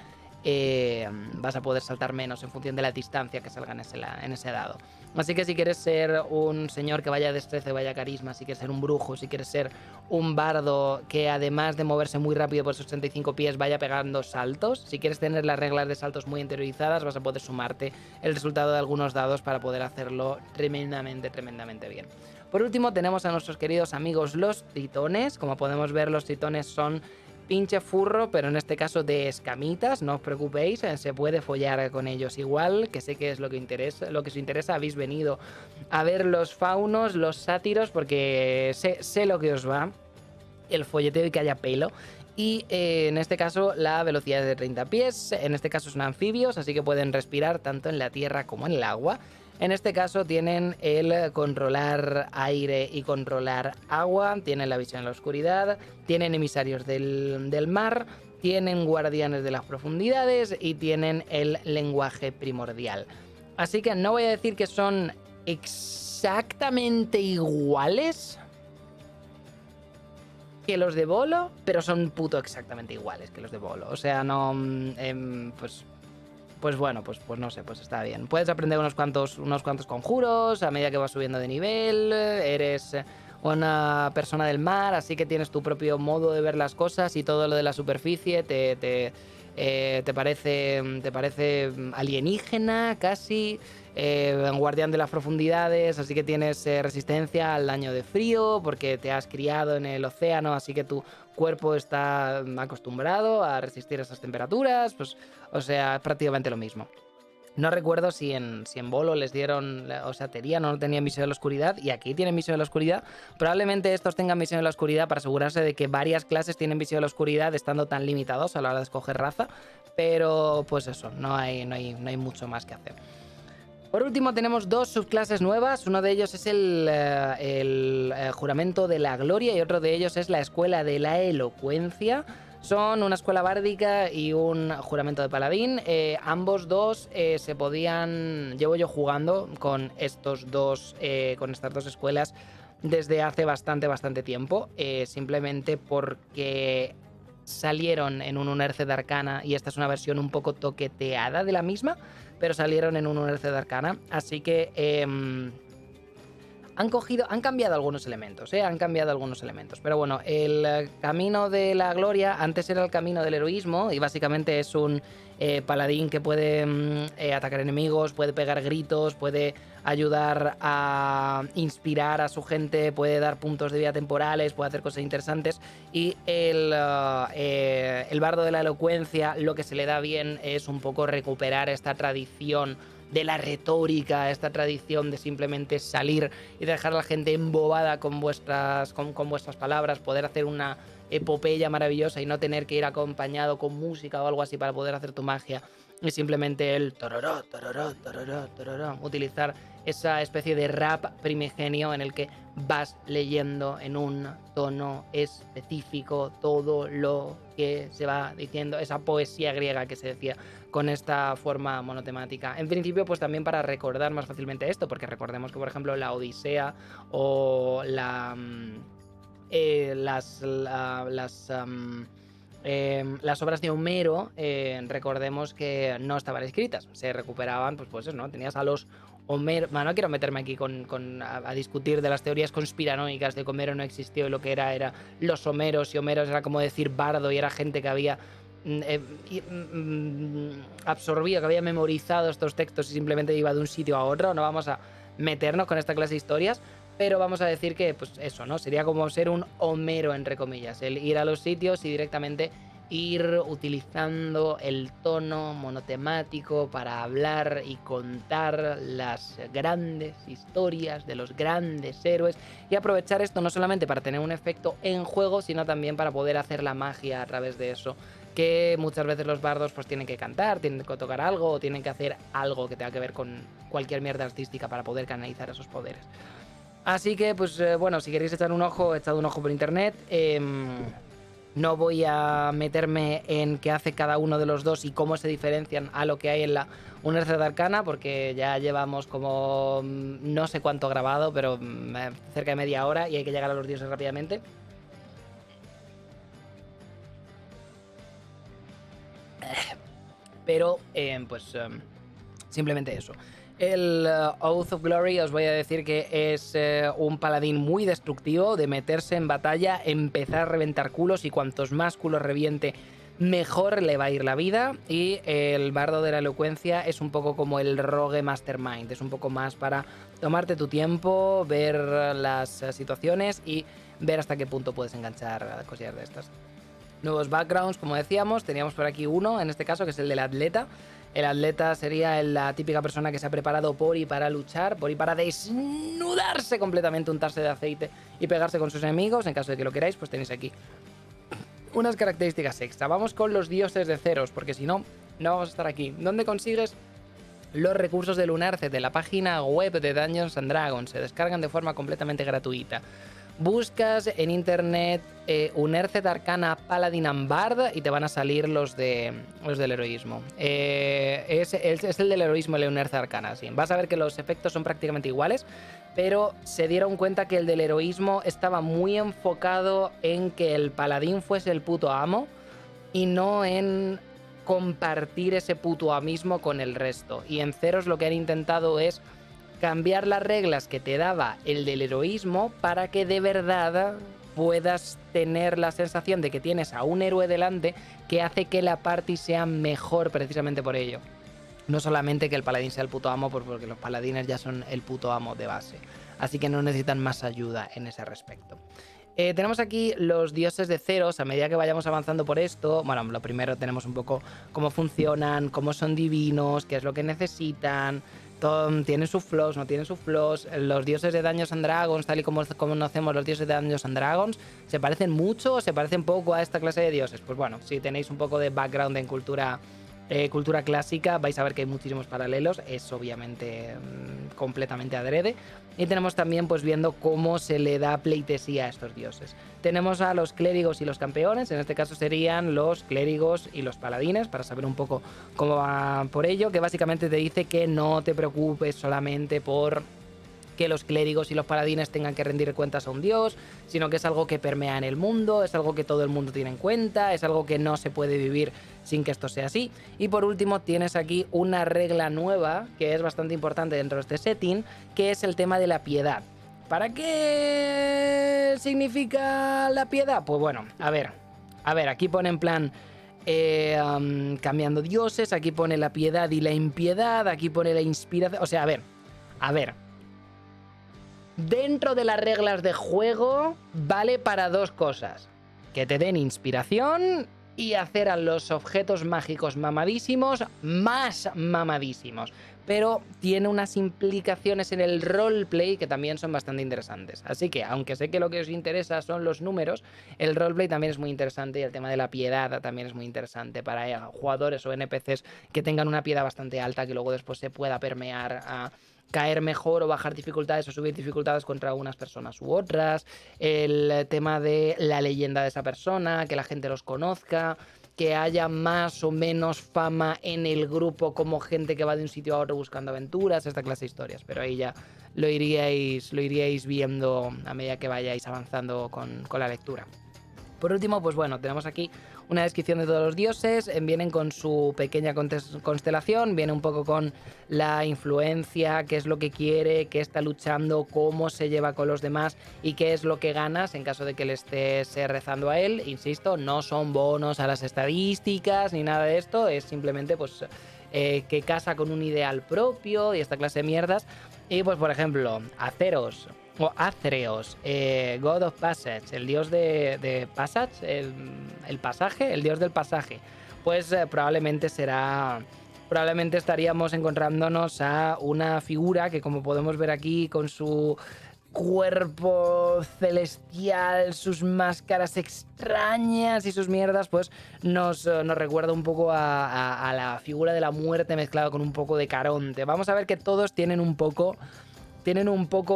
saltar menos en función de la distancia que salga en ese dado. Así que si quieres ser un señor que vaya destreza y vaya carisma, si quieres ser un brujo, si quieres ser un bardo que además de moverse muy rápido por sus 35 pies vaya pegando saltos, si quieres tener las reglas de saltos muy interiorizadas, vas a poder sumarte el resultado de algunos dados para poder hacerlo tremendamente bien. Por último tenemos a nuestros queridos amigos los tritones. Como podemos ver, los tritones son pinche furro, pero en este caso de escamitas, no os preocupéis, se puede follar con ellos igual, que sé que es lo que os interesa. Habéis venido a ver los faunos, los sátiros, porque sé lo que os va, el folleteo y que haya pelo. Y en este caso la velocidad es de 30 pies, en este caso son anfibios, así que pueden respirar tanto en la tierra como en el agua. En este caso tienen el controlar aire y controlar agua, tienen la visión en la oscuridad, tienen emisarios del mar, tienen guardianes de las profundidades y tienen el lenguaje primordial. Así que no voy a decir que son exactamente iguales que los de Volo, pero son puto exactamente iguales que los de Volo. O sea, no... Pues bueno, pues no sé, pues está bien. Puedes aprender unos cuantos conjuros a medida que vas subiendo de nivel. Eres una persona del mar, así que tienes tu propio modo de ver las cosas y todo lo de la superficie te parece alienígena casi. Guardián de las profundidades, así que tienes resistencia al daño de frío porque te has criado en el océano, así que tu cuerpo está acostumbrado a resistir esas temperaturas, pues, o sea, es prácticamente lo mismo. No recuerdo si en Volo les dieron, o sea, tenían o no tenían visión de la oscuridad, y aquí tienen visión de la oscuridad. Probablemente estos tengan visión de la oscuridad para asegurarse de que varias clases tienen visión de la oscuridad estando tan limitados a la hora de escoger raza, pero pues eso, no hay mucho más que hacer. Por último tenemos dos subclases nuevas, uno de ellos es el juramento de la gloria y otro de ellos es la escuela de la elocuencia. Son una escuela bárdica y un juramento de paladín. Ambos dos se podían... Llevo yo jugando con estas dos escuelas desde hace bastante tiempo, simplemente porque salieron en un Unearthed Arcana y esta es una versión un poco toqueteada de la misma, pero salieron en un Unearthed Arcana, así que han cambiado algunos elementos, pero bueno, el camino de la gloria antes era el camino del heroísmo y básicamente es un paladín que puede atacar enemigos, puede pegar gritos, puede ayudar a inspirar a su gente, puede dar puntos de vida temporales, puede hacer cosas interesantes, y el bardo de la elocuencia lo que se le da bien es un poco recuperar esta tradición de la retórica, esta tradición de simplemente salir y dejar a la gente embobada con vuestras palabras, poder hacer una epopeya maravillosa y no tener que ir acompañado con música o algo así para poder hacer tu magia, y simplemente el tororó, tororó, tororó, tororó, utilizar esa especie de rap primigenio en el que vas leyendo en un tono específico todo lo que se va diciendo, esa poesía griega que se decía con esta forma monotemática. En principio, pues también para recordar más fácilmente esto, porque recordemos que, por ejemplo, la Odisea o las obras de Homero, recordemos que no estaban escritas, se recuperaban, pues eso, ¿no? Tenías a los Homero... Bueno, no quiero meterme aquí a discutir de las teorías conspiranoicas de que Homero no existió y lo que era los Homeros, y Homeros era como decir bardo y era gente que había absorbido, que había memorizado estos textos y simplemente iba de un sitio a otro. No vamos a meternos con esta clase de historias, pero vamos a decir que, pues eso, ¿no? Sería como ser un Homero, entre comillas, el ir a los sitios y directamente ir utilizando el tono monotemático para hablar y contar las grandes historias de los grandes héroes, y aprovechar esto no solamente para tener un efecto en juego, sino también para poder hacer la magia a través de eso, que muchas veces los bardos pues tienen que cantar, tienen que tocar algo o tienen que hacer algo que tenga que ver con cualquier mierda artística para poder canalizar esos poderes. Así que, pues bueno, si queréis echar un ojo, echad un ojo por internet. No voy a meterme en qué hace cada uno de los dos y cómo se diferencian a lo que hay en la Unearthed Arcana, porque ya llevamos como no sé cuánto grabado, pero cerca de media hora y hay que llegar a los dioses rápidamente. Pero, simplemente eso. El Oath of Glory, os voy a decir que es un paladín muy destructivo, de meterse en batalla, empezar a reventar culos, y cuantos más culos reviente, mejor le va a ir la vida. Y el bardo de la elocuencia es un poco como el rogue mastermind, es un poco más para tomarte tu tiempo, ver las situaciones y ver hasta qué punto puedes enganchar cosillas de estas. Nuevos backgrounds, como decíamos, teníamos por aquí uno, en este caso, que es el del atleta. El atleta sería la típica persona que se ha preparado por y para luchar, por y para desnudarse completamente, untarse de aceite y pegarse con sus enemigos. En caso de que lo queráis, pues tenéis aquí unas características extra. Vamos con los dioses de Ceros, porque si no, no vamos a estar aquí. ¿Dónde consigues Los recursos de Lunarcet de la página web de Dungeons and Dragons se descargan de forma completamente gratuita. Buscas en internet Unearchet Arcana Paladin and Bard y te van a salir los del heroísmo. Es el del heroísmo, el Unearchet Arcana, sí. Vas a ver que los efectos son prácticamente iguales, pero se dieron cuenta que el del heroísmo estaba muy enfocado en que el paladín fuese el puto amo y no en compartir ese puto amismo con el resto. Y en Ceros lo que han intentado es cambiar las reglas que te daba el del heroísmo para que de verdad puedas tener la sensación de que tienes a un héroe delante que hace que la party sea mejor precisamente por ello. No solamente que el paladín sea el puto amo, porque los paladines ya son el puto amo de base. Así que no necesitan más ayuda en ese respecto. Tenemos aquí los dioses de Ceros. A medida que vayamos avanzando por esto, bueno, lo primero tenemos un poco cómo funcionan, cómo son divinos, qué es lo que necesitan. Tienen sus flaws, no tienen sus flaws. Los dioses de Dungeons and Dragons, tal y como conocemos los dioses de Dungeons and Dragons, ¿se parecen mucho o se parecen poco a esta clase de dioses? Pues bueno, si tenéis un poco de background en cultura clásica, vais a ver que hay muchísimos paralelos. Es obviamente completamente adrede. Y tenemos también pues viendo cómo se le da pleitesía a estos dioses. Tenemos a los clérigos y los campeones. En este caso serían los clérigos y los paladines, para saber un poco cómo va por ello, que básicamente te dice que no te preocupes solamente por que los clérigos y los paladines tengan que rendir cuentas a un dios, sino que es algo que permea en el mundo, es algo que todo el mundo tiene en cuenta, es algo que no se puede vivir sin que esto sea así. Y por último tienes aquí una regla nueva que es bastante importante dentro de este setting, que es el tema de la piedad. ¿Para qué significa la piedad? Pues bueno, a ver, aquí pone en plan cambiando dioses, aquí pone la piedad y la impiedad, aquí pone la inspiración, o sea, a ver. Dentro de las reglas de juego vale para dos cosas: que te den inspiración y hacer a los objetos mágicos mamadísimos más mamadísimos. Pero tiene unas implicaciones en el roleplay que también son bastante interesantes. Así que, aunque sé que lo que os interesa son los números, el roleplay también es muy interesante y el tema de la piedad también es muy interesante para jugadores o NPCs que tengan una piedad bastante alta que luego después se pueda permear a caer mejor o bajar dificultades o subir dificultades contra unas personas u otras, el tema de la leyenda de esa persona, que la gente los conozca, que haya más o menos fama en el grupo como gente que va de un sitio a otro buscando aventuras, esta clase de historias, pero ahí ya lo iríais viendo a medida que vayáis avanzando con la lectura. Por último, pues bueno, tenemos aquí una descripción de todos los dioses, vienen con su pequeña constelación, viene un poco con la influencia, qué es lo que quiere, qué está luchando, cómo se lleva con los demás y qué es lo que ganas en caso de que le estés rezando a él. Insisto, no son bonos a las estadísticas ni nada de esto, es simplemente pues que casa con un ideal propio y esta clase de mierdas. Y pues por ejemplo, Aceros o Azreos, God of Passage, el dios de Passage, el pasaje, el dios del pasaje, pues probablemente estaríamos encontrándonos a una figura que, como podemos ver aquí, con su cuerpo celestial, sus máscaras extrañas y sus mierdas, pues nos recuerda un poco a la figura de la muerte mezclado con un poco de Caronte. Vamos a ver que todos tienen un poco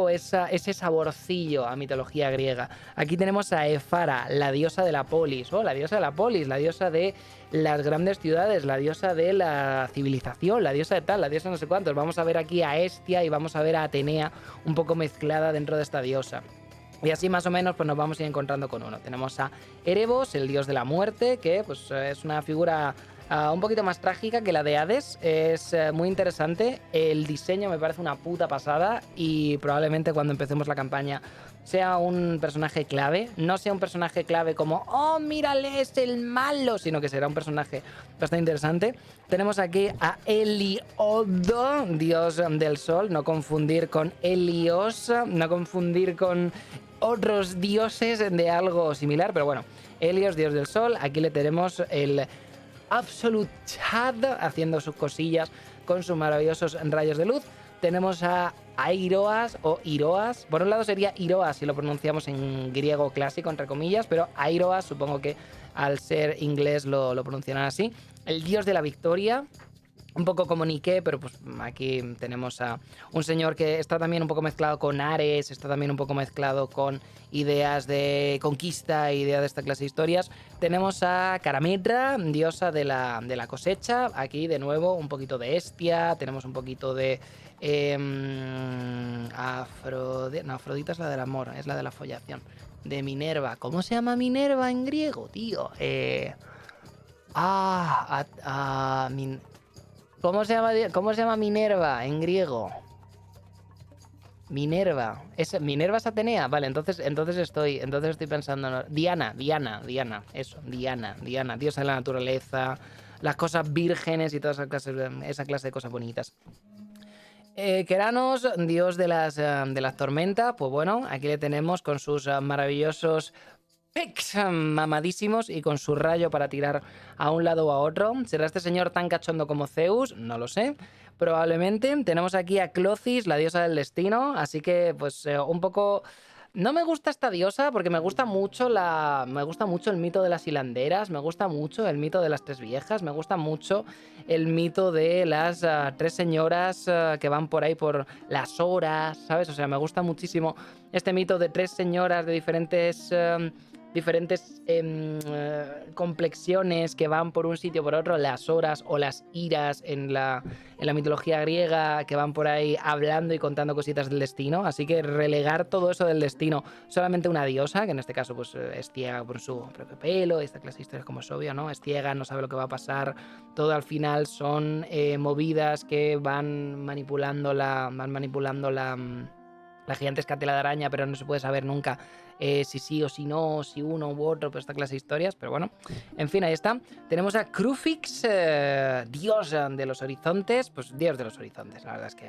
ese saborcillo a mitología griega. Aquí tenemos a Efara, la diosa de la polis, la diosa de la polis, la diosa de las grandes ciudades, la diosa de la civilización, la diosa de tal, la diosa de no sé cuántos. Vamos a ver aquí a Hestia y vamos a ver a Atenea un poco mezclada dentro de esta diosa. Y así más o menos pues nos vamos a ir encontrando con uno. Tenemos a Erebos, el dios de la muerte, que pues es una figura un poquito más trágica que la de Hades. Es muy interesante. El diseño me parece una puta pasada y probablemente cuando empecemos la campaña sea un personaje clave. No sea un personaje clave como, oh, mírale, es el malo, sino que será un personaje bastante interesante. Tenemos aquí a Heliodo, dios del sol. No confundir con Helios, no confundir con otros dioses de algo similar, pero bueno, Helios, dios del sol. Aquí le tenemos el Absolute Chad haciendo sus cosillas con sus maravillosos rayos de luz. Tenemos a Airoas o Iroas. Por un lado sería Iroas si lo pronunciamos en griego clásico, entre comillas, pero Airoas supongo que al ser inglés lo pronunciarán así. El dios de la victoria. un poco como Nike, pero pues aquí tenemos a un señor que está también un poco mezclado con Ares, está también un poco mezclado con ideas de conquista, ideas de esta clase de historias. Tenemos a Carametra, diosa de la cosecha, aquí de nuevo un poquito de Hestia, tenemos un poquito de... no, Afrodita es la del amor, es la de la follación. De Minerva. ¿Cómo se llama Minerva en griego, tío? ¿Cómo se llama Minerva en griego? Minerva. ¿Minerva es Atenea? Vale, entonces estoy pensando... Diana. Eso, Diana. Diosa de la naturaleza, las cosas vírgenes y toda esa clase de cosas bonitas. Keranos, dios de las tormentas. Pues bueno, aquí le tenemos con sus maravillosos pecs mamadísimos y con su rayo para tirar a un lado o a otro. ¿Será este señor tan cachondo como Zeus? No lo sé. Probablemente. Tenemos aquí a Clothis, la diosa del destino. Así que, pues, un poco... No me gusta esta diosa porque me gusta mucho el mito de las hilanderas, me gusta mucho el mito de las tres viejas, me gusta mucho el mito de las tres señoras que van por ahí por las horas, ¿sabes? O sea, me gusta muchísimo este mito de tres señoras de diferentes complexiones que van por un sitio por otro, las horas o las iras en la mitología griega, que van por ahí hablando y contando cositas del destino. Así que relegar todo eso del destino solamente una diosa, que en este caso pues es ciega por su propio pelo, esta clase de historias como es obvio, ¿no? Es ciega, no sabe lo que va a pasar, todo al final son movidas que van manipulando la gigantesca tela de araña, pero no se puede saber nunca si sí o si no, si uno u otro, pero esta clase de historias. Pero bueno, en fin, ahí está. Tenemos a Crufix, dios de los horizontes. Pues dios de los horizontes, la verdad es que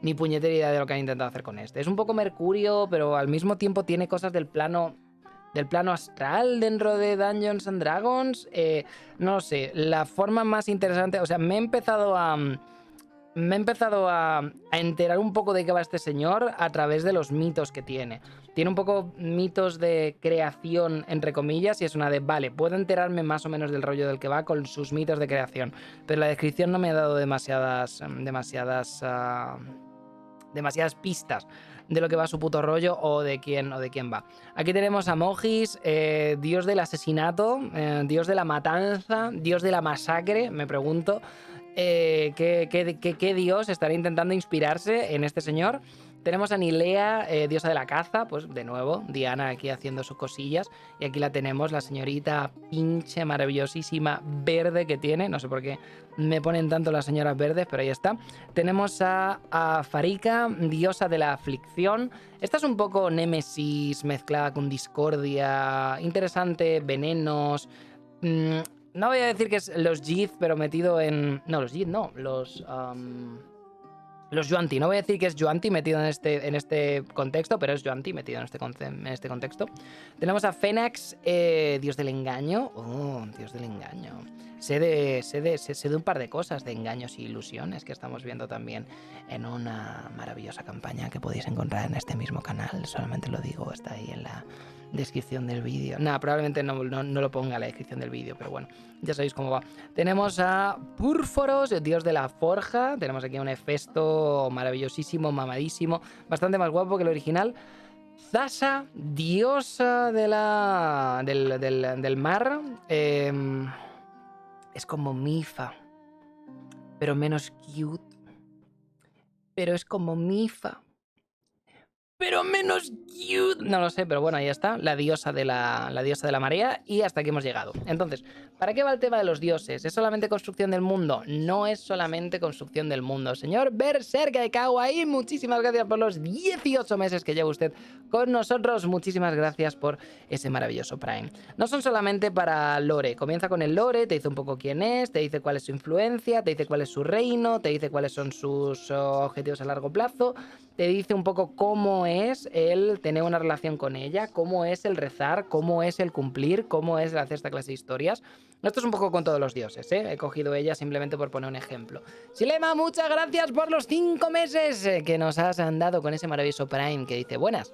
ni puñetera idea de lo que han intentado hacer con este. Es un poco Mercurio, pero al mismo tiempo tiene cosas del plano astral dentro de Dungeons and Dragons. No lo sé, la forma más interesante, o sea, me he empezado a enterar un poco de qué va este señor a través de los mitos que tiene. Tiene un poco mitos de creación, entre comillas, y es una de, vale, puedo enterarme más o menos del rollo del que va con sus mitos de creación, pero la descripción no me ha dado demasiadas pistas de lo que va su puto rollo o de quién va. Aquí tenemos a Mogis, dios del asesinato, dios de la matanza, dios de la masacre, me pregunto. ¿Qué dios estará intentando inspirarse en este señor? Tenemos a Nilea, diosa de la caza, pues de nuevo, Diana aquí haciendo sus cosillas. Y aquí la tenemos, la señorita pinche maravillosísima verde que tiene. No sé por qué me ponen tanto las señoras verdes, pero ahí está. Tenemos a Farika, diosa de la aflicción. Esta es un poco Némesis mezclada con discordia, interesante, venenos... No voy a decir que es los Jith, pero metido en... No, los Jith no, los Yuan-ti. No voy a decir que es Yuan-ti metido en este contexto, pero es Yuan-ti metido en este contexto. Tenemos a Fenax, dios del engaño. Oh, dios del engaño. Sé de un par de cosas, de engaños y ilusiones que estamos viendo también en una maravillosa campaña que podéis encontrar en este mismo canal. Solamente lo digo, está ahí en la descripción del vídeo. Nada, probablemente no lo ponga en la descripción del vídeo, pero bueno, ya sabéis cómo va. Tenemos a Púrforos, dios de la forja. Tenemos aquí a un Hefesto maravillosísimo, mamadísimo, bastante más guapo que el original. Zasa, diosa del mar. Es como Mifa, pero menos cute. Pero es como Mifa, pero menos cute. No lo sé, pero bueno, ahí está. La diosa de la marea. Y hasta aquí hemos llegado. Entonces, ¿para qué va el tema de los dioses? ¿Es solamente construcción del mundo? No es solamente construcción del mundo. Señor Berserker de Kawaii, muchísimas gracias por los 18 meses que lleva usted con nosotros. Muchísimas gracias por ese maravilloso Prime. No son solamente para lore. Comienza con el lore, te dice un poco quién es, te dice cuál es su influencia, te dice cuál es su reino, te dice cuáles son sus objetivos a largo plazo, te dice un poco cómo es el tener una relación con ella, cómo es el rezar, cómo es el cumplir, cómo es el hacer esta clase de historias. Esto es un poco con todos los dioses, ¿eh? He cogido ella simplemente por poner un ejemplo. Silema, muchas gracias por los 5 meses que nos has dado con ese maravilloso Prime que dice buenas.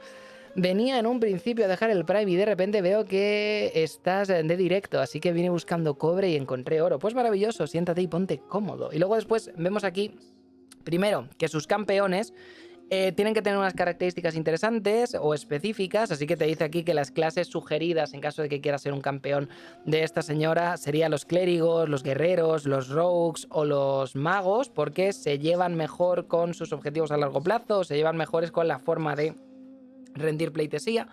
Venía en un principio a dejar el Prime y de repente veo que estás de directo, así que vine buscando cobre y encontré oro. Pues maravilloso, siéntate y ponte cómodo. Y luego después vemos aquí, primero, que sus campeones tienen que tener unas características interesantes o específicas, así que te dice aquí que las clases sugeridas en caso de que quieras ser un campeón de esta señora serían los clérigos, los guerreros, los rogues o los magos, porque se llevan mejor con sus objetivos a largo plazo, se llevan mejores con la forma de rendir pleitesía.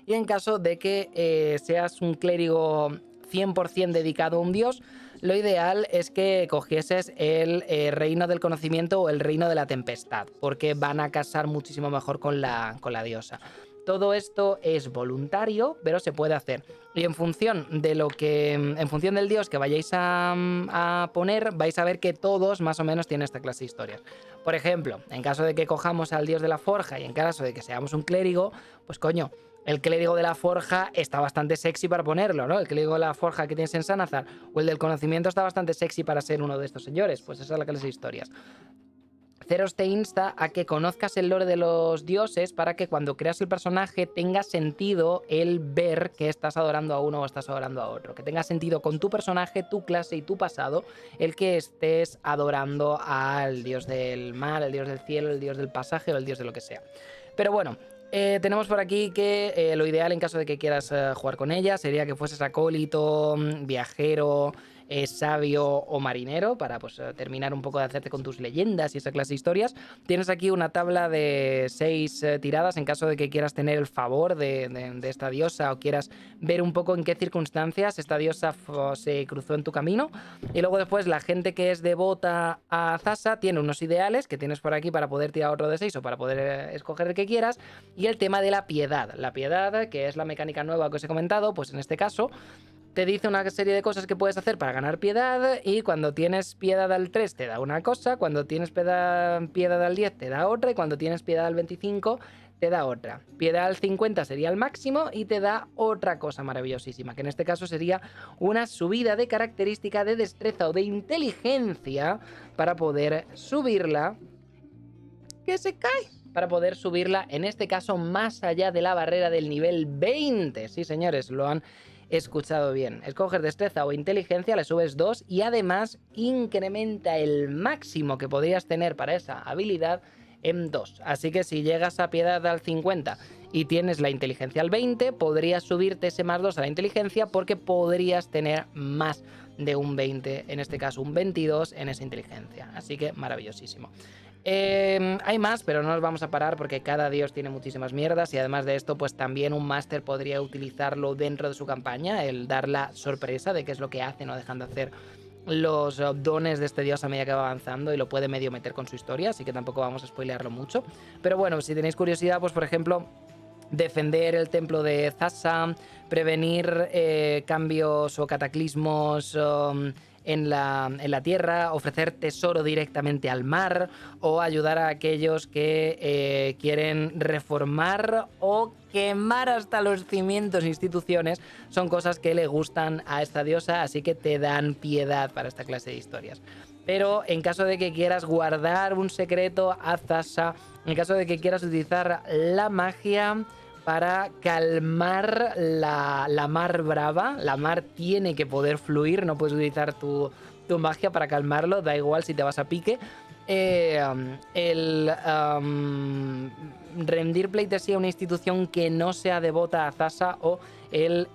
Y en caso de que seas un clérigo 100% dedicado a un dios, lo ideal es que cogieses el reino del conocimiento o el reino de la tempestad, porque van a casar muchísimo mejor con la diosa. Todo esto es voluntario, pero se puede hacer. Y en función de en función del dios que vayáis a poner, vais a ver que todos más o menos tienen esta clase de historias. Por ejemplo, en caso de que cojamos al dios de la forja y en caso de que seamos un clérigo, pues coño, el clérigo de la forja está bastante sexy para ponerlo, ¿no? El clérigo de la forja que tienes en Sanazar o el del conocimiento está bastante sexy para ser uno de estos señores. Pues esa es la clase de historias. Zeros te insta a que conozcas el lore de los dioses para que cuando creas el personaje tenga sentido el ver que estás adorando a uno o estás adorando a otro. Que tenga sentido con tu personaje, tu clase y tu pasado el que estés adorando al dios del mar, el dios del cielo, el dios del pasaje o el dios de lo que sea. Pero bueno, tenemos por aquí que lo ideal en caso de que quieras jugar con ella sería que fueses acólito, viajero, sabio o marinero para pues terminar un poco de hacerte con tus leyendas y esa clase de historias. Tienes aquí una tabla de 6 tiradas en caso de que quieras tener el favor de esta diosa o quieras ver un poco en qué circunstancias esta diosa se cruzó en tu camino. Y luego después la gente que es devota a Thassa tiene unos ideales que tienes por aquí para poder tirar otro de 6 o para poder escoger el que quieras. Y el tema de la piedad. La piedad, que es la mecánica nueva que os he comentado, pues en este caso te dice una serie de cosas que puedes hacer para ganar piedad y cuando tienes piedad al 3 te da una cosa, cuando tienes piedad al 10 te da otra y cuando tienes piedad al 25 te da otra. Piedad al 50 sería el máximo y te da otra cosa maravillosísima, que en este caso sería una subida de característica de destreza o de inteligencia para poder subirla. ¡Que se cae! Para poder subirla, en este caso, más allá de la barrera del nivel 20. Sí, señores, lo han escuchado bien. Escoges destreza o inteligencia, le subes 2 y además incrementa el máximo que podrías tener para esa habilidad en 2. Así que si llegas a piedad al 50 y tienes la inteligencia al 20, podrías subirte ese más 2 a la inteligencia porque podrías tener más de un 20, en este caso un 22 en esa inteligencia. Así que maravillosísimo. Hay más, pero no nos vamos a parar porque cada dios tiene muchísimas mierdas y además de esto, pues también un máster podría utilizarlo dentro de su campaña, el dar la sorpresa de qué es lo que hacen o dejan de hacer los dones de este dios a medida que va avanzando y lo puede medio meter con su historia, así que tampoco vamos a spoilearlo mucho. Pero bueno, si tenéis curiosidad, pues por ejemplo, defender el templo de Thassa, prevenir cambios o cataclismos en la tierra, ofrecer tesoro directamente al mar o ayudar a aquellos que quieren reformar o quemar hasta los cimientos e instituciones, son cosas que le gustan a esta diosa, así que te dan piedad para esta clase de historias. Pero en caso de que quieras guardar un secreto a Thassa, en caso de que quieras utilizar la magia para calmar la mar brava, la mar tiene que poder fluir, no puedes utilizar tu magia para calmarlo, da igual si te vas a pique. Rendir pleitesía a una institución que no sea devota a Thassa o el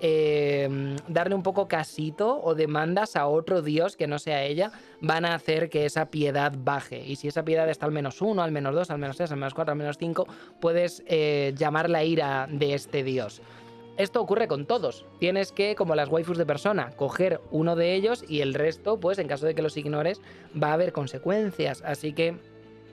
darle un poco casito o demandas a otro dios que no sea ella, van a hacer que esa piedad baje. Y si esa piedad está al -1, al -2, al -3, al -4, al -5, puedes llamar la ira de este dios. Esto ocurre con todos. Tienes que, como las waifus de Persona, coger uno de ellos y el resto, pues en caso de que los ignores, va a haber consecuencias. Así que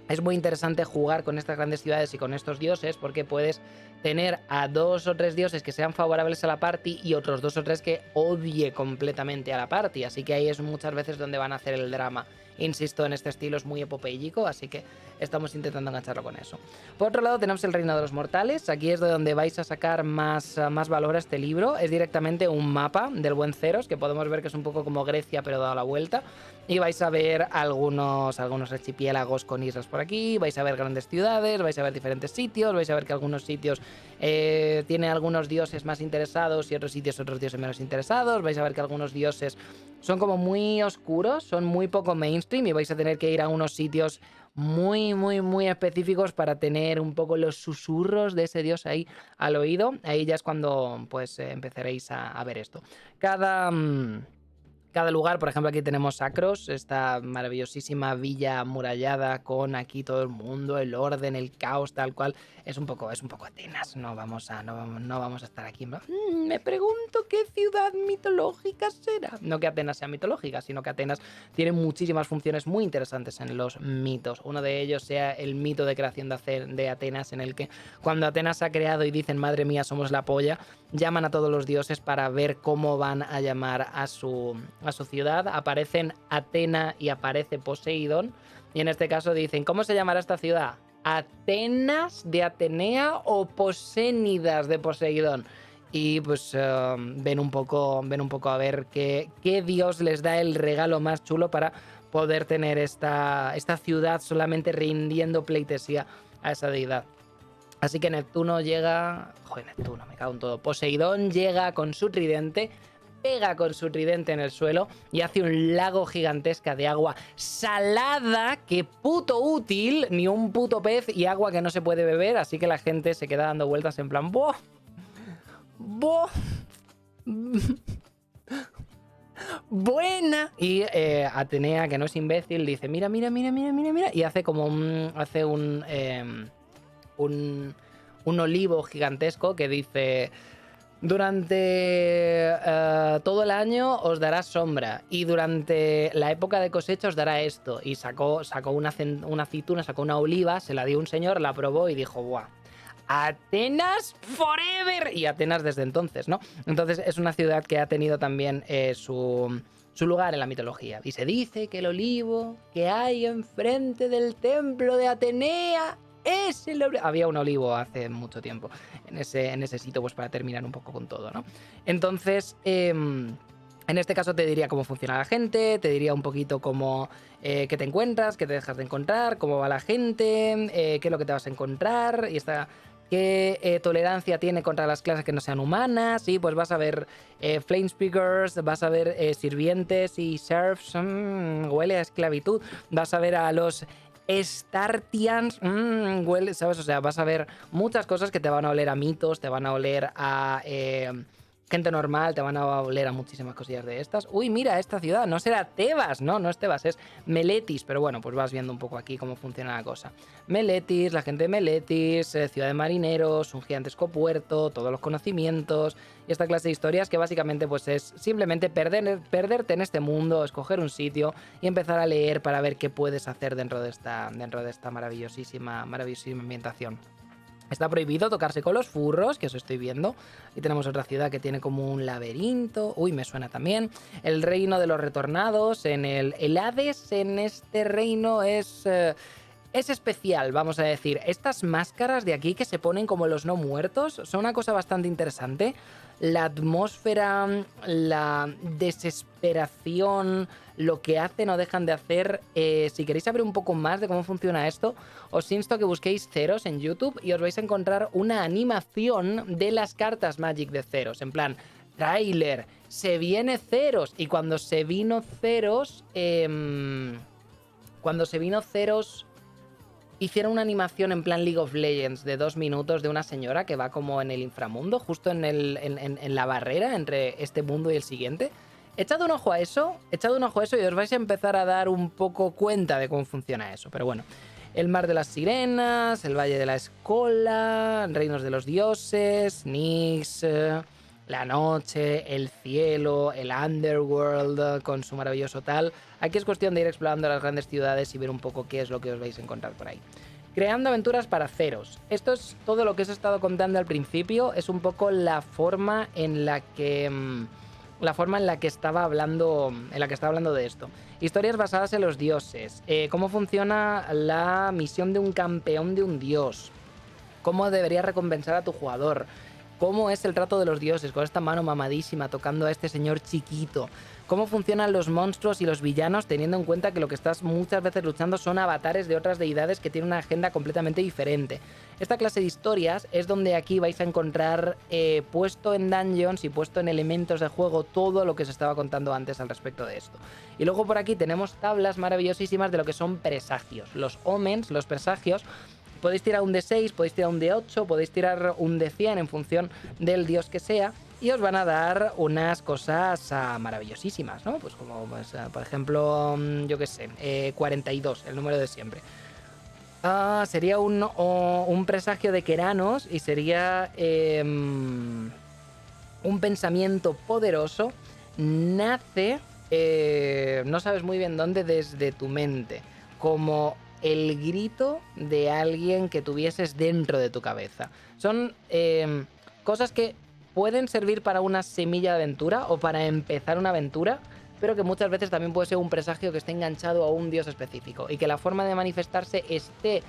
es muy interesante jugar con estas grandes ciudades y con estos dioses porque puedes tener a 2 o 3 dioses que sean favorables a la party y otros 2 o 3 que odie completamente a la party. Así que ahí es muchas veces donde van a hacer el drama insisto, en este estilo es muy epopéyico, así que estamos intentando engancharlo con eso. Por otro lado tenemos el Reino de los Mortales. Aquí es de donde vais a sacar más valor a este libro. Es directamente un mapa del buen Ceros, que podemos ver que es un poco como Grecia pero dado la vuelta. Y vais a ver algunos archipiélagos con islas por aquí, vais a ver grandes ciudades, vais a ver diferentes sitios, vais a ver que algunos sitios tienen algunos dioses más interesados y otros sitios otros dioses menos interesados. Vais a ver que algunos dioses son como muy oscuros, son muy poco mainstream y vais a tener que ir a unos sitios muy específicos para tener un poco los susurros de ese dios ahí al oído. Ahí ya es cuando pues empezaréis a ver esto. Cada lugar, por ejemplo, aquí tenemos Sacros, esta maravillosísima villa amurallada con aquí todo el mundo, el orden, el caos, tal cual. Es un poco Atenas. No vamos a estar aquí. Me pregunto qué ciudad mitológica será. No que Atenas sea mitológica, sino que Atenas tiene muchísimas funciones muy interesantes en los mitos. Uno de ellos sea el mito de creación de Atenas, en el que cuando Atenas se ha creado y dicen madre mía somos la polla, llaman a todos los dioses para ver cómo van a llamar a su ciudad. Aparecen Atena y aparece Poseidón, y en este caso dicen ¿cómo se llamará esta ciudad? ¿Atenas de Atenea o Posénidas de Poseidón? Y pues ven un poco a ver qué dios les da el regalo más chulo para poder tener esta ciudad solamente rindiendo pleitesía a esa deidad. Así que Neptuno llega... Joder, Neptuno, me cago en todo. Poseidón llega con su tridente, pega con su tridente en el suelo y hace un lago gigantesca de agua salada, que puto útil, ni un puto pez y agua que no se puede beber, así que la gente se queda dando vueltas en plan ¡boh! ¡Boh! ¡Buena! Y Atenea, que no es imbécil, dice mira, y hace como un olivo gigantesco que dice durante todo el año os dará sombra y durante la época de cosecha os dará esto. Y sacó una aceituna, sacó una oliva, se la dio un señor, la probó y dijo ¡buah! Atenas forever. Y Atenas desde entonces, ¿no? Entonces es una ciudad que ha tenido también su lugar en la mitología. Y se dice que el olivo que hay enfrente del templo de Atenea es el... Había un olivo hace mucho tiempo en ese sitio, pues para terminar un poco con todo, ¿no? Entonces, en este caso te diría cómo funciona la gente, te diría un poquito cómo qué te encuentras, qué te dejas de encontrar, cómo va la gente, qué es lo que te vas a encontrar y qué tolerancia tiene contra las clases que no sean humanas. Y pues vas a ver flame speakers, vas a ver sirvientes y serfs, huele a esclavitud, vas a ver a los Startians, huele, ¿sabes? O sea, vas a ver muchas cosas que te van a oler a mitos, te van a oler a gente normal, te van a oler a muchísimas cosillas de estas. Uy, mira, esta ciudad no será Tebas, no es Tebas, es Meletis, pero bueno, pues vas viendo un poco aquí cómo funciona la cosa. Meletis, la gente de Meletis, ciudad de marineros, un gigantesco puerto, todos los conocimientos y esta clase de historias que básicamente pues es simplemente perderte en este mundo, escoger un sitio y empezar a leer para ver qué puedes hacer dentro de esta maravillosísima ambientación. Está prohibido tocarse con los furros, que eso estoy viendo. Y tenemos otra ciudad que tiene como un laberinto. Uy, me suena también. El reino de los retornados. El Hades en este reino es especial, vamos a decir. Estas máscaras de aquí que se ponen como los no muertos son una cosa bastante interesante. La atmósfera, la desesperación, lo que hacen o dejan de hacer. Si queréis saber un poco más de cómo funciona esto, os insto a que busquéis Ceros en YouTube y os vais a encontrar una animación de las cartas Magic de Ceros. En plan, tráiler, se viene Ceros. Y cuando se vino Ceros... hicieron una animación en plan League of Legends de 2 minutos de una señora que va como en el inframundo, justo en la barrera entre este mundo y el siguiente. Echad un ojo a eso y os vais a empezar a dar un poco cuenta de cómo funciona eso. Pero bueno, el mar de las sirenas, el valle de la escola, reinos de los dioses, Nyx, la noche, el cielo, el underworld con su maravilloso tal. Aquí es cuestión de ir explorando las grandes ciudades y ver un poco qué es lo que os vais a encontrar por ahí. Creando aventuras para Ceros. Esto es todo lo que os he estado contando al principio. Es un poco la forma en la que la forma en la que estaba hablando de esto. Historias basadas en los dioses. Cómo funciona la misión de un campeón de un dios. Cómo deberías recompensar a tu jugador. Cómo es el trato de los dioses, con esta mano mamadísima tocando a este señor chiquito. Cómo funcionan los monstruos y los villanos, teniendo en cuenta que lo que estás muchas veces luchando son avatares de otras deidades que tienen una agenda completamente diferente. Esta clase de historias es donde aquí vais a encontrar puesto en dungeons y puesto en elementos de juego todo lo que os estaba contando antes al respecto de esto. Y luego por aquí tenemos tablas maravillosísimas de lo que son presagios. Los omens, los presagios. Podéis tirar un D6, podéis tirar un D8, podéis tirar un D100 en función del dios que sea y os van a dar unas cosas maravillosísimas, ¿no? Pues como, pues, por ejemplo, yo qué sé, 42, el número de siempre. Sería un presagio de Keranos y sería un pensamiento poderoso. Nace, no sabes muy bien dónde, desde tu mente, como el grito de alguien que tuvieses dentro de tu cabeza. Son cosas que pueden servir para una semilla de aventura o para empezar una aventura, pero que muchas veces también puede ser un presagio que esté enganchado a un dios específico y que la forma de manifestarse esté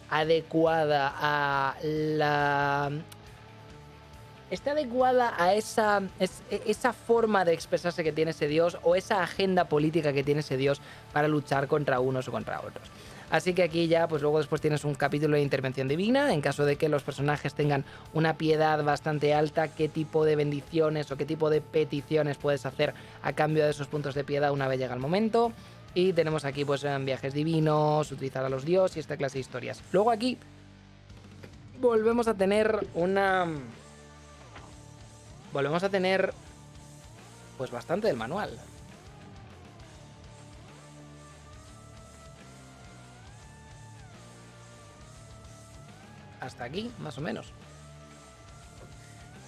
adecuada a la... esté adecuada a esa forma de expresarse que tiene ese dios o esa agenda política que tiene ese dios para luchar contra unos o contra otros. Así que aquí ya, pues luego después tienes un capítulo de intervención divina, en caso de que los personajes tengan una piedad bastante alta, qué tipo de bendiciones o qué tipo de peticiones puedes hacer a cambio de esos puntos de piedad una vez llega el momento. Y tenemos aquí pues viajes divinos, utilizar a los dioses y esta clase de historias. Luego aquí volvemos a tener pues bastante del manual. Hasta aquí, más o menos.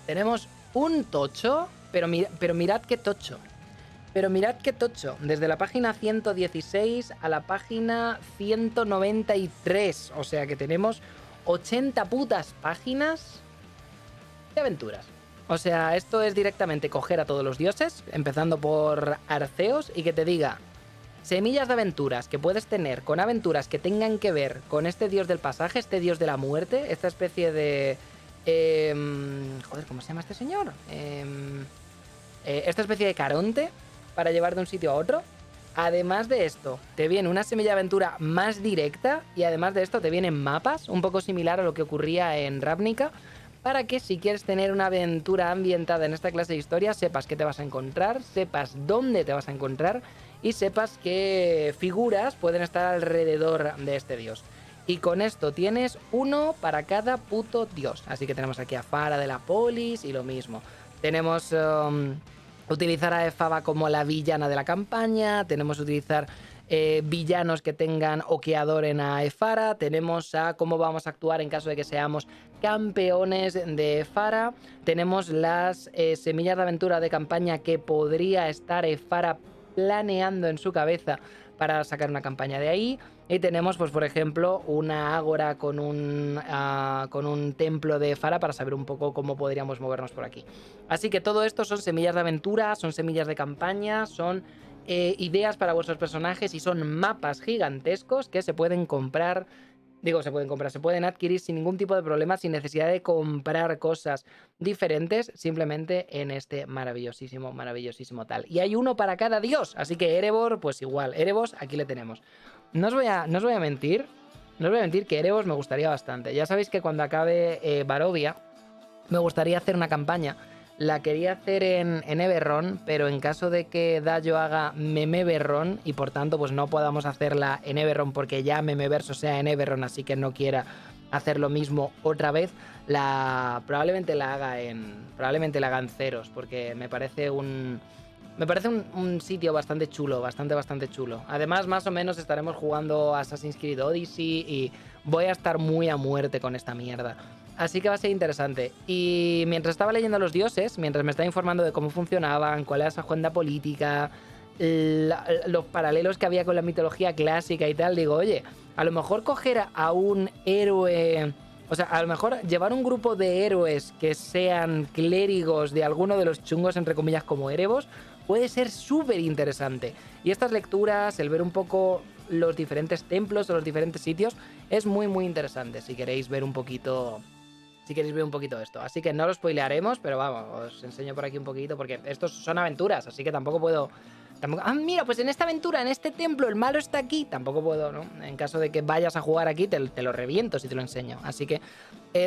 Tenemos un tocho, pero mirad qué tocho. Pero mirad qué tocho. Desde la página 116 a la página 193. O sea que tenemos 80 putas páginas de aventuras. O sea, esto es directamente coger a todos los dioses, empezando por Arceos, y que te diga semillas de aventuras que puedes tener con aventuras que tengan que ver con este dios del pasaje, este dios de la muerte, esta especie de... joder, ¿cómo se llama este señor? Esta especie de Caronte para llevar de un sitio a otro. Además de esto, te viene una semilla de aventura más directa y además de esto te vienen mapas, un poco similar a lo que ocurría en Ravnica, para que si quieres tener una aventura ambientada en esta clase de historia, sepas qué te vas a encontrar, sepas dónde te vas a encontrar y sepas qué figuras pueden estar alrededor de este dios. Y con esto tienes uno para cada puto dios. Así que tenemos aquí a Fara de la Polis y lo mismo. Tenemos utilizar a Efaba como la villana de la campaña. Tenemos utilizar villanos que tengan o que adoren a Efara. Tenemos a cómo vamos a actuar en caso de que seamos campeones de Efara. Tenemos las semillas de aventura de campaña que podría estar Efara planeando en su cabeza para sacar una campaña de ahí. Y tenemos, pues por ejemplo, una ágora con un templo de Efara para saber un poco cómo podríamos movernos por aquí. Así que todo esto son semillas de aventura, son semillas de campaña, son ideas para vuestros personajes y son mapas gigantescos que se pueden comprar. Se pueden adquirir sin ningún tipo de problema, sin necesidad de comprar cosas diferentes, simplemente en este maravillosísimo tal. Y hay uno para cada dios, así que Erebor, pues igual. Erebos, aquí le tenemos. No os voy a mentir que Erebos me gustaría bastante. Ya sabéis que cuando acabe Barovia, me gustaría hacer una campaña. La quería hacer en Eberron, pero en caso de que Dayo haga Memeberron y por tanto pues no podamos hacerla en Eberron porque ya Memeverso sea en Eberron, así que no quiera hacer lo mismo otra vez, probablemente la haga en Ceros, porque me parece un sitio bastante chulo, bastante chulo. Además, más o menos estaremos jugando Assassin's Creed Odyssey y voy a estar muy a muerte con esta mierda. Así que va a ser interesante. Y mientras estaba leyendo a los dioses, mientras me estaba informando de cómo funcionaban, cuál era su agenda política, los paralelos que había con la mitología clásica y tal, digo, oye, a lo mejor coger a un héroe O sea, a lo mejor llevar un grupo de héroes que sean clérigos de alguno de los chungos, entre comillas, como Erebos, puede ser súper interesante. Y estas lecturas, el ver un poco los diferentes templos o los diferentes sitios, es muy, muy interesante si queréis ver un poquito... Si queréis ver un poquito esto. Así que no lo spoilearemos, pero vamos, os enseño por aquí un poquito, porque estos son aventuras, así que tampoco puedo... Ah, mira, pues en esta aventura, en este templo, el malo está aquí. Tampoco puedo, ¿no? En caso de que vayas a jugar aquí, te lo reviento si te lo enseño. Así que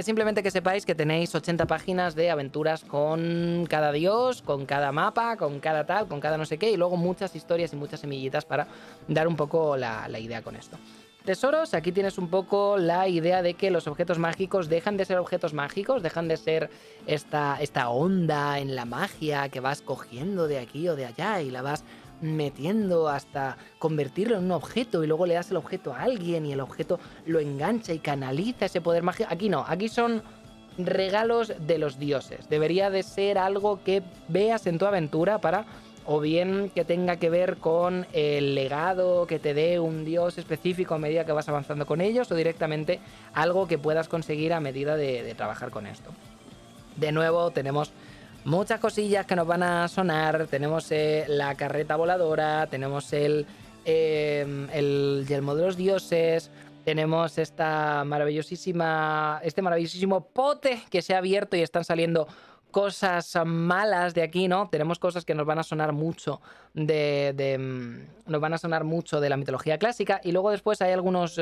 simplemente que sepáis que tenéis 80 páginas de aventuras con cada dios, con cada mapa, con cada tal, con cada no sé qué, y luego muchas historias y muchas semillitas para dar un poco la idea con esto. Tesoros, aquí tienes un poco la idea de que los objetos mágicos dejan de ser objetos mágicos, dejan de ser esta onda en la magia que vas cogiendo de aquí o de allá y la vas metiendo hasta convertirlo en un objeto y luego le das el objeto a alguien y el objeto lo engancha y canaliza ese poder mágico. Aquí no, aquí son regalos de los dioses. Debería de ser algo que veas en tu aventura para... o bien que tenga que ver con el legado que te dé un dios específico a medida que vas avanzando con ellos, o directamente algo que puedas conseguir a medida de trabajar con esto. De nuevo tenemos muchas cosillas que nos van a sonar. Tenemos la carreta voladora, tenemos el yelmo de los dioses, tenemos este maravillosísimo pote que se ha abierto y están saliendo cosas malas de aquí, ¿no? Tenemos cosas que nos van a sonar mucho nos van a sonar mucho de la mitología clásica, y luego después hay algunos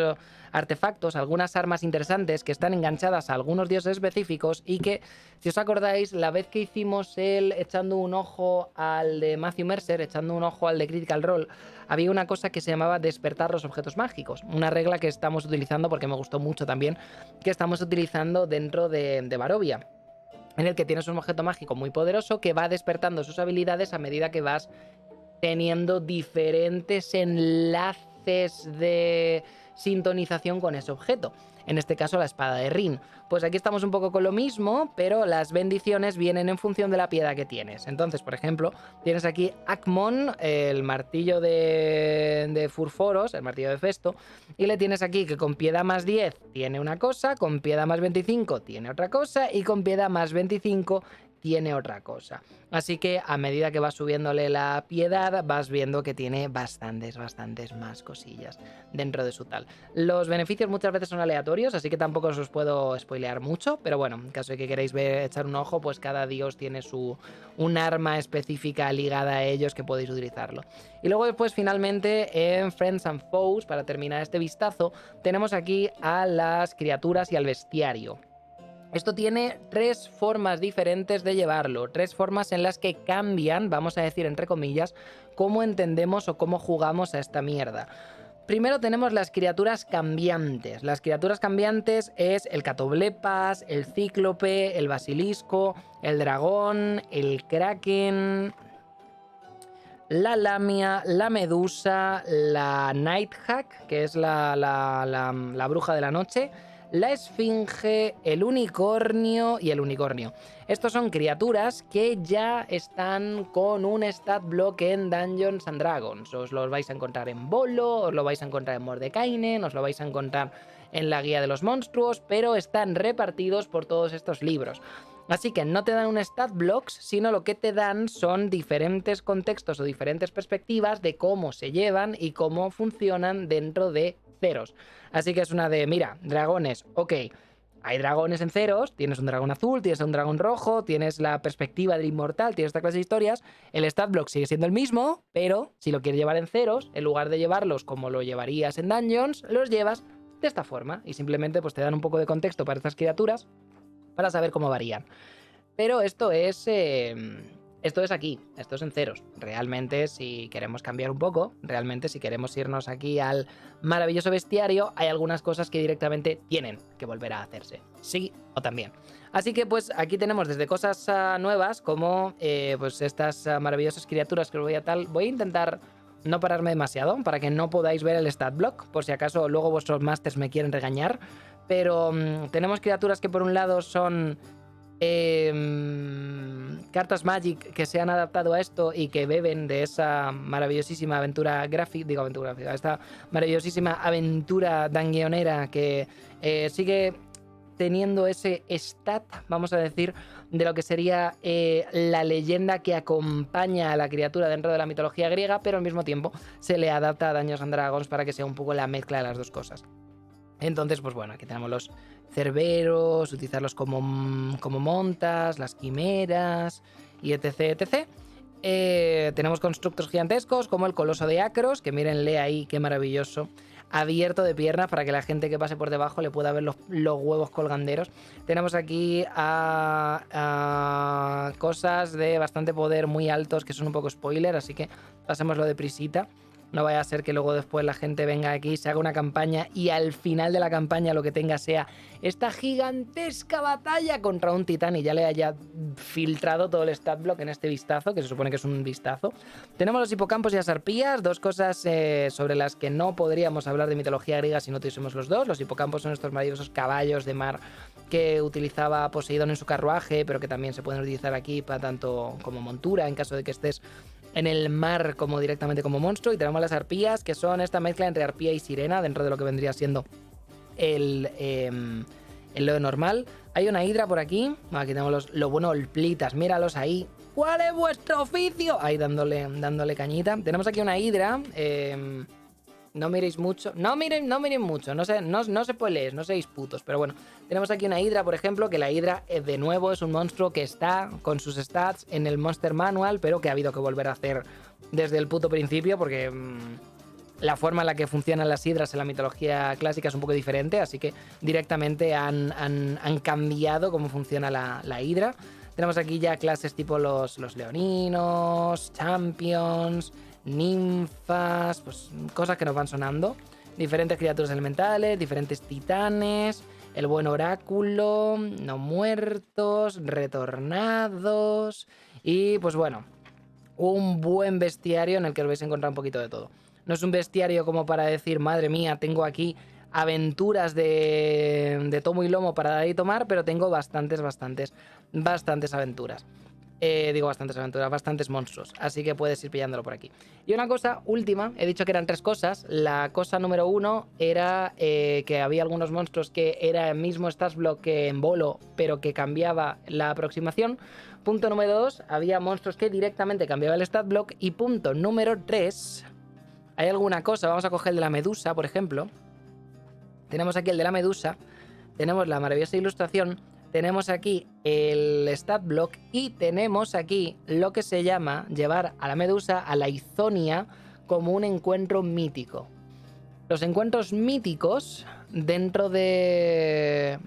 artefactos, algunas armas interesantes que están enganchadas a algunos dioses específicos y que, si os acordáis, la vez que hicimos el echando un ojo al de Matthew Mercer, echando un ojo al de Critical Role, había una cosa que se llamaba despertar los objetos mágicos, una regla que estamos utilizando, porque me gustó mucho también, que estamos utilizando dentro de Barovia, en el que tienes un objeto mágico muy poderoso que va despertando sus habilidades a medida que vas teniendo diferentes enlaces de sintonización con ese objeto. En este caso, la espada de Rin. Pues aquí estamos un poco con lo mismo, pero las bendiciones vienen en función de la piedad que tienes. Entonces, por ejemplo, tienes aquí Akmon, el martillo de Furforos, el martillo de Festo, y le tienes aquí que con piedad más 10 tiene una cosa, con piedad más 25 tiene otra cosa, y con piedad más 25 tiene otra cosa. Así que a medida que vas subiéndole la piedad, vas viendo que tiene bastantes más cosillas dentro de su tal. Los beneficios muchas veces son aleatorios, así que tampoco os puedo spoilear mucho, pero bueno, en caso de que queráis echar un ojo, pues cada dios tiene un arma específica ligada a ellos que podéis utilizarlo. Y luego después, finalmente, en Friends and Foes, para terminar este vistazo, tenemos aquí a las criaturas y al bestiario. Esto tiene 3 formas diferentes de llevarlo, 3 formas en las que cambian, vamos a decir entre comillas, cómo entendemos o cómo jugamos a esta mierda. Primero tenemos las criaturas cambiantes. Las criaturas cambiantes es el catoblepas, el cíclope, el basilisco, el dragón, el kraken, la lamia, la medusa, la nighthack, que es la bruja de la noche, la esfinge, el unicornio y el unicornio. Estos son criaturas que ya están con un stat block en Dungeons and Dragons. Os los vais a encontrar en Volo, os lo vais a encontrar en Mordekainen, os lo vais a encontrar en la guía de los monstruos, pero están repartidos por todos estos libros. Así que no te dan un stat blocks, sino lo que te dan son diferentes contextos o diferentes perspectivas de cómo se llevan y cómo funcionan dentro de Ceros. Así que es una de, mira, dragones, ok, hay dragones en Ceros, tienes un dragón azul, tienes un dragón rojo, tienes la perspectiva del inmortal, tienes esta clase de historias, el stat block sigue siendo el mismo, pero si lo quieres llevar en Ceros, en lugar de llevarlos como lo llevarías en Dungeons, los llevas de esta forma y simplemente pues te dan un poco de contexto para estas criaturas para saber cómo varían. Pero esto es aquí, esto es en Ceros. Realmente, si queremos cambiar un poco, realmente si queremos irnos aquí al maravilloso bestiario, hay algunas cosas que directamente tienen que volver a hacerse. Sí o también. Así que pues aquí tenemos desde cosas nuevas como pues estas maravillosas criaturas que voy a intentar no pararme demasiado para que no podáis ver el stat block, por si acaso luego vuestros masters me quieren regañar. Pero tenemos criaturas que por un lado son cartas Magic que se han adaptado a esto y que beben de esa maravillosísima aventura gráfica, esta maravillosísima aventura dungeonera que sigue teniendo ese stat, vamos a decir, de lo que sería la leyenda que acompaña a la criatura dentro de la mitología griega, pero al mismo tiempo se le adapta a Dungeons and Dragons para que sea un poco la mezcla de las dos cosas. Entonces, pues bueno, aquí tenemos los cerberos, utilizarlos como montas, las quimeras y etc, etc. Tenemos constructos gigantescos como el Coloso de Acros, que mírenle ahí, qué maravilloso, abierto de piernas para que la gente que pase por debajo le pueda ver los huevos colganderos. Tenemos aquí a cosas de bastante poder muy altos que son un poco spoiler, así que pasémoslo de prisita. No vaya a ser que luego después la gente venga aquí, se haga una campaña y al final de la campaña lo que tenga sea esta gigantesca batalla contra un titán y ya le haya filtrado todo el stat block en este vistazo, que se supone que es un vistazo. Tenemos los hipocampos y las arpías, dos cosas sobre las que no podríamos hablar de mitología griega si no tuviésemos los dos. Los hipocampos son estos maravillosos caballos de mar que utilizaba Poseidón en su carruaje, pero que también se pueden utilizar aquí para tanto como montura en caso de que estés en el mar como directamente como monstruo. Y tenemos las arpías, que son esta mezcla entre arpía y sirena dentro de lo que vendría siendo el lo normal. Hay una hidra por aquí. Aquí tenemos los buenos olplitas, míralos ahí. ¿Cuál es vuestro oficio? Ahí dándole cañita. Tenemos aquí una hidra. No miréis mucho. No miren mucho. No se spoileéis, no seáis putos. Pero bueno, tenemos aquí una hidra, por ejemplo, que la hidra, de nuevo, es un monstruo que está con sus stats en el Monster Manual, pero que ha habido que volver a hacer desde el puto principio, porque la forma en la que funcionan las hidras en la mitología clásica es un poco diferente, así que directamente han cambiado cómo funciona la hidra. Tenemos aquí ya clases tipo los leoninos, champions, ninfas, pues cosas que nos van sonando. Diferentes criaturas elementales, diferentes titanes, el buen oráculo, no muertos, retornados y pues bueno, un buen bestiario en el que os vais a encontrar un poquito de todo. No es un bestiario como para decir, madre mía, tengo aquí aventuras de tomo y lomo para dar y tomar, pero tengo bastantes aventuras. Bastantes monstruos. Así que puedes ir pillándolo por aquí. Y una cosa última, he dicho que eran 3 cosas. La cosa número 1 era que había algunos monstruos que era el mismo stats block que en Bolo, pero que cambiaba la aproximación. Punto número 2, había monstruos que directamente cambiaba el stat block. Y punto número 3, hay alguna cosa, vamos a coger el de la medusa, por ejemplo. Tenemos aquí el de la medusa, tenemos la maravillosa ilustración, tenemos aquí el stat block y tenemos aquí lo que se llama llevar a la medusa a la Izonia como un encuentro mítico. Los encuentros míticos dentro de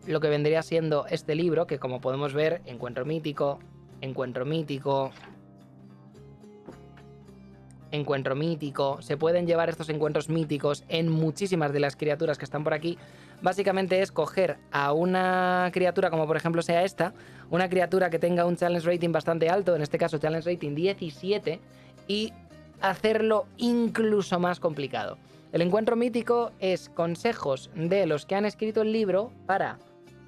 lo que vendría siendo este libro, que como podemos ver, encuentro mítico, se pueden llevar estos encuentros míticos en muchísimas de las criaturas que están por aquí. Básicamente es coger a una criatura como por ejemplo sea esta, una criatura que tenga un challenge rating bastante alto, en este caso challenge rating 17, y hacerlo incluso más complicado. El encuentro mítico es consejos de los que han escrito el libro para,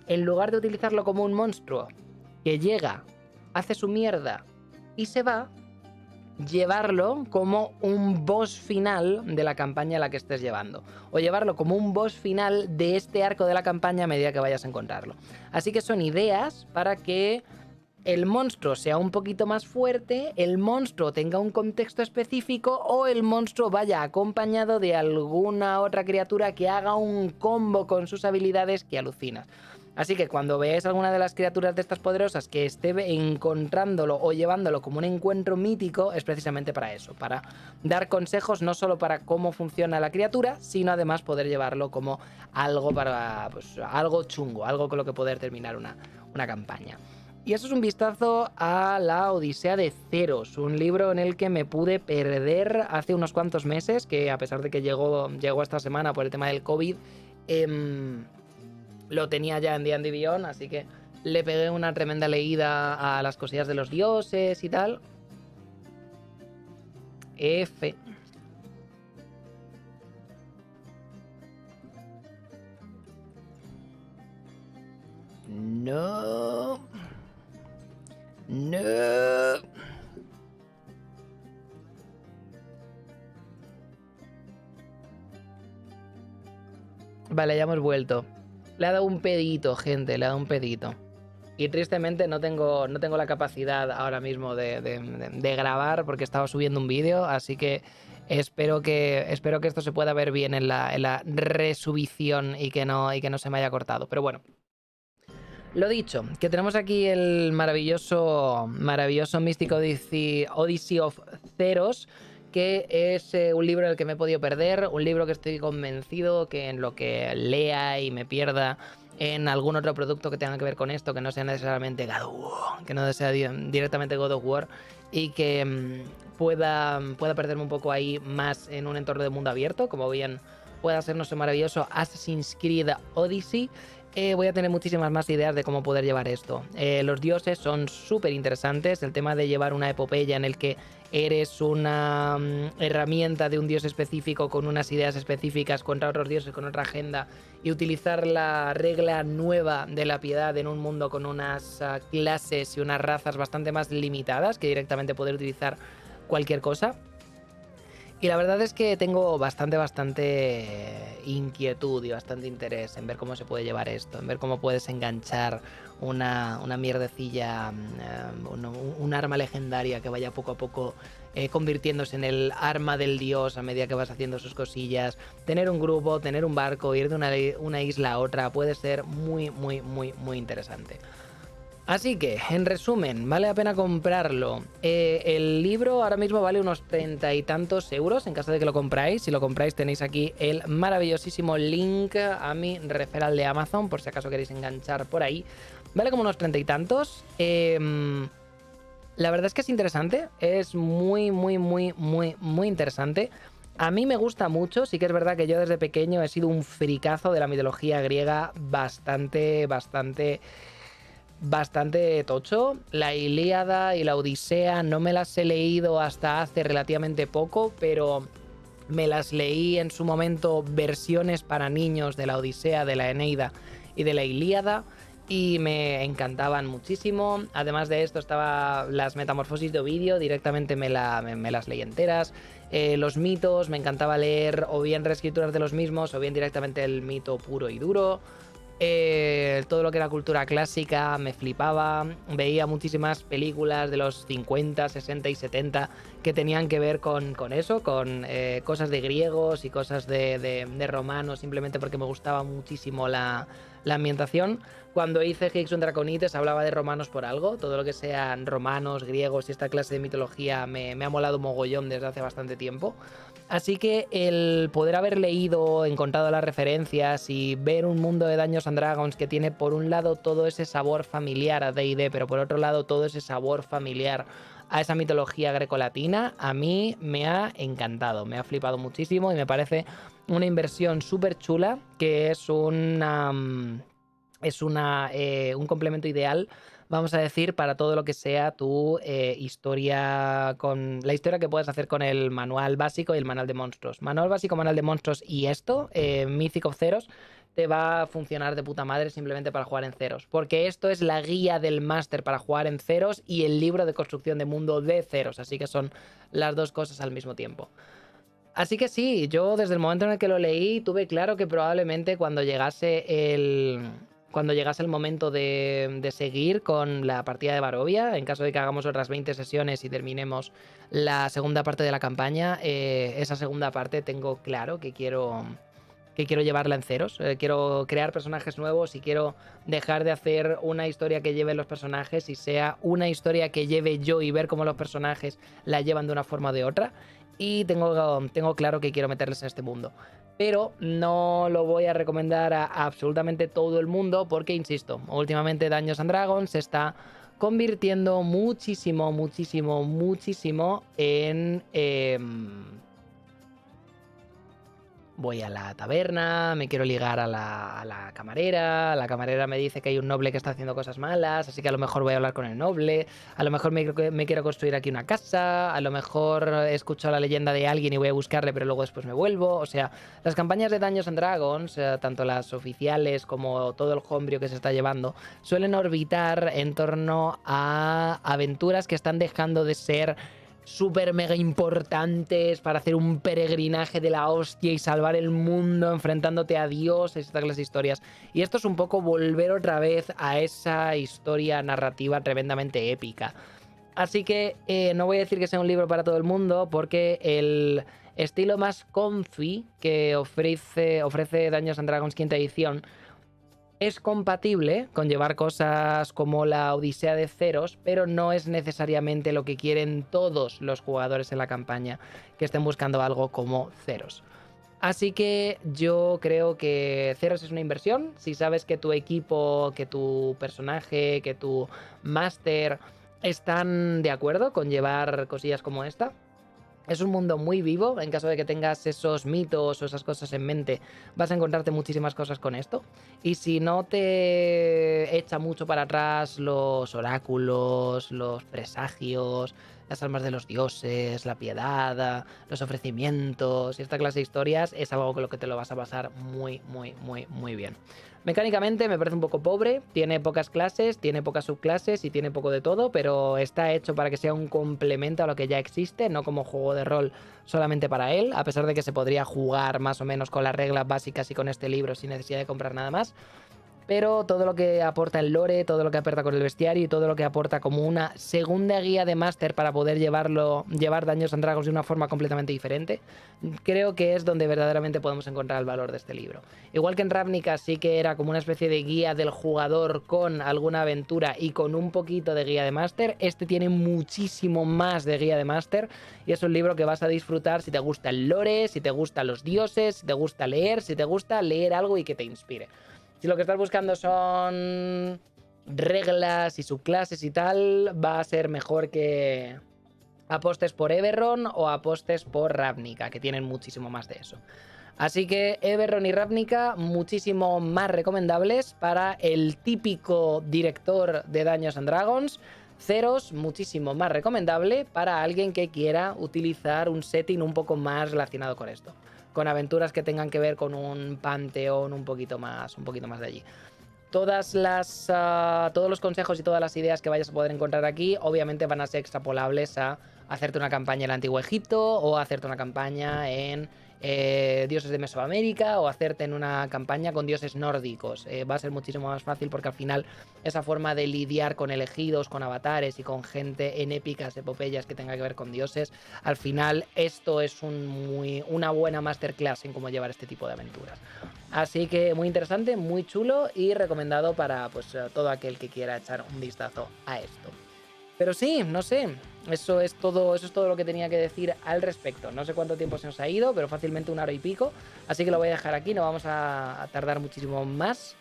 en lugar de utilizarlo como un monstruo que llega, hace su mierda y se va, llevarlo como un boss final de la campaña a la que estés llevando, o llevarlo como un boss final de este arco de la campaña a medida que vayas a encontrarlo. Así que son ideas para que el monstruo sea un poquito más fuerte, el monstruo tenga un contexto específico o el monstruo vaya acompañado de alguna otra criatura que haga un combo con sus habilidades que alucinas. Así que cuando veáis alguna de las criaturas de estas poderosas que esté encontrándolo o llevándolo como un encuentro mítico, es precisamente para eso, para dar consejos no solo para cómo funciona la criatura, sino además poder llevarlo como algo para, pues, algo chungo, algo con lo que poder terminar una campaña. Y eso es un vistazo a la Odisea de Ceros, un libro en el que me pude perder hace unos cuantos meses, que a pesar de que llegó esta semana por el tema del COVID, lo tenía ya en D&D Beyond, así que le pegué una tremenda leída a las cosillas de los dioses y tal. F. No. Vale, ya hemos vuelto. Le ha dado un pedito, gente, le ha dado un pedito. Y tristemente no tengo la capacidad ahora mismo de grabar porque estaba subiendo un vídeo, así que espero que esto se pueda ver bien en la resubición y que no se me haya cortado. Pero bueno, lo dicho, que tenemos aquí el maravilloso Mystic Odyssey of Theros, que es un libro en el que me he podido perder, un libro que estoy convencido que en lo que lea y me pierda en algún otro producto que tenga que ver con esto, que no sea necesariamente God of War, que no sea directamente God of War, y que pueda perderme un poco ahí más en un entorno de mundo abierto, como bien pueda ser nuestro maravilloso Assassin's Creed Odyssey. Voy a tener muchísimas más ideas de cómo poder llevar esto. Los dioses son súper interesantes. El tema de llevar una epopeya en el que eres una herramienta de un dios específico con unas ideas específicas contra otros dioses con otra agenda y utilizar la regla nueva de la piedad en un mundo con unas clases y unas razas bastante más limitadas que directamente poder utilizar cualquier cosa. Y la verdad es que tengo bastante inquietud y bastante interés en ver cómo se puede llevar esto, en ver cómo puedes enganchar una mierdecilla, un arma legendaria que vaya poco a poco convirtiéndose en el arma del dios a medida que vas haciendo sus cosillas. Tener un grupo, tener un barco, ir de una isla a otra puede ser muy interesante. Así que, en resumen, vale la pena comprarlo. El libro ahora mismo vale unos 30 y tantos euros en caso de que lo compráis. Si lo compráis tenéis aquí el maravillosísimo link a mi referral de Amazon, por si acaso queréis enganchar por ahí. Vale como unos 30 y tantos. La verdad es que es interesante, es muy interesante. A mí me gusta mucho, sí que es verdad que yo desde pequeño he sido un fricazo de la mitología griega bastante tocho. La Ilíada y la Odisea no me las he leído hasta hace relativamente poco, pero me las leí en su momento versiones para niños de la Odisea, de la Eneida y de la Ilíada y me encantaban muchísimo. Además de esto estaba las Metamorfosis de Ovidio, directamente me las leí enteras. Los mitos, me encantaba leer o bien reescrituras de los mismos o bien directamente el mito puro y duro. Todo lo que era cultura clásica me flipaba. Veía muchísimas películas de los 50, 60 y 70 que tenían que ver con eso, con cosas de griegos y cosas de romanos, simplemente porque me gustaba muchísimo la ambientación. Cuando hice Higgs und Draconites hablaba de romanos por algo. Todo lo que sean romanos, griegos y esta clase de mitología me ha molado mogollón desde hace bastante tiempo. Así que el poder haber leído, encontrado las referencias y ver un mundo de Dungeons and Dragons que tiene por un lado todo ese sabor familiar a D&D, pero por otro lado todo ese sabor familiar a esa mitología grecolatina, a mí me ha encantado, me ha flipado muchísimo y me parece una inversión súper chula que es un complemento ideal, vamos a decir, para todo lo que sea tu historia, con la historia que puedes hacer con el manual básico y el manual de monstruos. Manual básico, manual de monstruos y esto, Mythic of Theros, te va a funcionar de puta madre simplemente para jugar en ceros. Porque esto es la guía del máster para jugar en ceros y el libro de construcción de mundo de ceros. Así que son las dos cosas al mismo tiempo. Así que sí, yo desde el momento en el que lo leí tuve claro que probablemente cuando llegase el momento de seguir con la partida de Barovia, en caso de que hagamos otras 20 sesiones y terminemos la segunda parte de la campaña, esa segunda parte tengo claro que quiero llevarla en ceros. Quiero crear personajes nuevos y quiero dejar de hacer una historia que lleve los personajes y sea una historia que lleve yo y ver cómo los personajes la llevan de una forma o de otra. Y tengo claro que quiero meterles en este mundo. Pero no lo voy a recomendar a absolutamente todo el mundo porque, insisto, últimamente Dungeons and Dragons se está convirtiendo muchísimo en... voy a la taberna, me quiero ligar a la camarera me dice que hay un noble que está haciendo cosas malas, así que a lo mejor voy a hablar con el noble, a lo mejor me quiero construir aquí una casa, a lo mejor escucho la leyenda de alguien y voy a buscarle, pero luego después me vuelvo. O sea, las campañas de Dungeons and Dragons, tanto las oficiales como todo el homebrew que se está llevando, suelen orbitar en torno a aventuras que están dejando de ser súper mega importantes para hacer un peregrinaje de la hostia y salvar el mundo enfrentándote a dioses y todas las historias. Y esto es un poco volver otra vez a esa historia narrativa tremendamente épica. Así que no voy a decir que sea un libro para todo el mundo, porque el estilo más comfy que ofrece Dungeons and Dragons quinta edición es compatible con llevar cosas como la Odisea de Ceros, pero no es necesariamente lo que quieren todos los jugadores en la campaña, que estén buscando algo como Ceros. Así que yo creo que Ceros es una inversión. Si sabes que tu equipo, que tu personaje, que tu máster están de acuerdo con llevar cosillas como esta. Es un mundo muy vivo, en caso de que tengas esos mitos o esas cosas en mente, vas a encontrarte muchísimas cosas con esto. Y si no te echa mucho para atrás los oráculos, los presagios, las almas de los dioses, la piedad, los ofrecimientos y esta clase de historias, es algo con lo que te lo vas a pasar muy, muy, muy, muy bien. Mecánicamente me parece un poco pobre, tiene pocas clases, tiene pocas subclases y tiene poco de todo, pero está hecho para que sea un complemento a lo que ya existe, no como juego de rol solamente para él, a pesar de que se podría jugar más o menos con las reglas básicas y con este libro sin necesidad de comprar nada más. Pero todo lo que aporta el lore, todo lo que aporta con el bestiario y todo lo que aporta como una segunda guía de máster para poder llevar Dungeons and Dragons de una forma completamente diferente, creo que es donde verdaderamente podemos encontrar el valor de este libro. Igual que en Ravnica sí que era como una especie de guía del jugador con alguna aventura y con un poquito de guía de máster, este tiene muchísimo más de guía de máster y es un libro que vas a disfrutar si te gusta el lore, si te gustan los dioses, si te gusta leer algo y que te inspire. Si lo que estás buscando son reglas y subclases y tal, va a ser mejor que apostes por Eberron o apostes por Ravnica, que tienen muchísimo más de eso. Así que Eberron y Ravnica muchísimo más recomendables para el típico director de Dungeons and Dragons. Ceros muchísimo más recomendable para alguien que quiera utilizar un setting un poco más relacionado con esto, con aventuras que tengan que ver con un panteón un poquito más de allí. Todos los consejos y todas las ideas que vayas a poder encontrar aquí obviamente van a ser extrapolables a hacerte una campaña en el Antiguo Egipto o hacerte una campaña en dioses de Mesoamérica o hacerte en una campaña con dioses nórdicos. Va a ser muchísimo más fácil porque al final esa forma de lidiar con elegidos, con avatares y con gente en épicas epopeyas que tenga que ver con dioses, al final esto es una buena masterclass en cómo llevar este tipo de aventuras. Así que muy interesante, muy chulo y recomendado para pues todo aquel que quiera echar un vistazo a esto. Pero sí, no sé, eso es todo lo que tenía que decir al respecto. No sé cuánto tiempo se nos ha ido, pero fácilmente 1 hora y pico. Así que lo voy a dejar aquí, no vamos a tardar muchísimo más.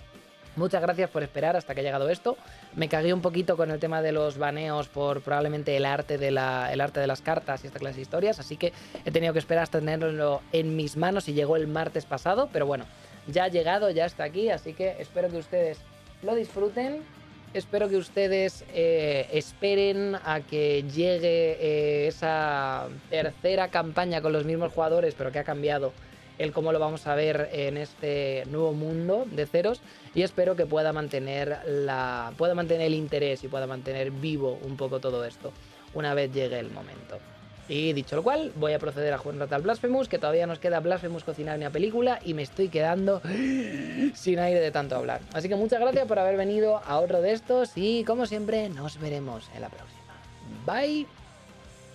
Muchas gracias por esperar hasta que ha llegado esto. Me cagué un poquito con el tema de los baneos por probablemente el arte de las cartas y esta clase de historias, así que he tenido que esperar hasta tenerlo en mis manos y llegó el martes pasado, pero bueno, ya ha llegado, ya está aquí, así que espero que ustedes lo disfruten. Espero que ustedes esperen a que llegue esa tercera campaña con los mismos jugadores, pero que ha cambiado el cómo lo vamos a ver en este nuevo mundo de Ceros. Y espero que pueda mantener el interés y pueda mantener vivo un poco todo esto una vez llegue el momento. Y dicho lo cual, voy a proceder a jugar un rato al Blasphemous, que todavía nos queda Blasphemous cocinar una película y me estoy quedando sin aire de tanto hablar. Así que muchas gracias por haber venido a otro de estos y como siempre nos veremos en la próxima. Bye.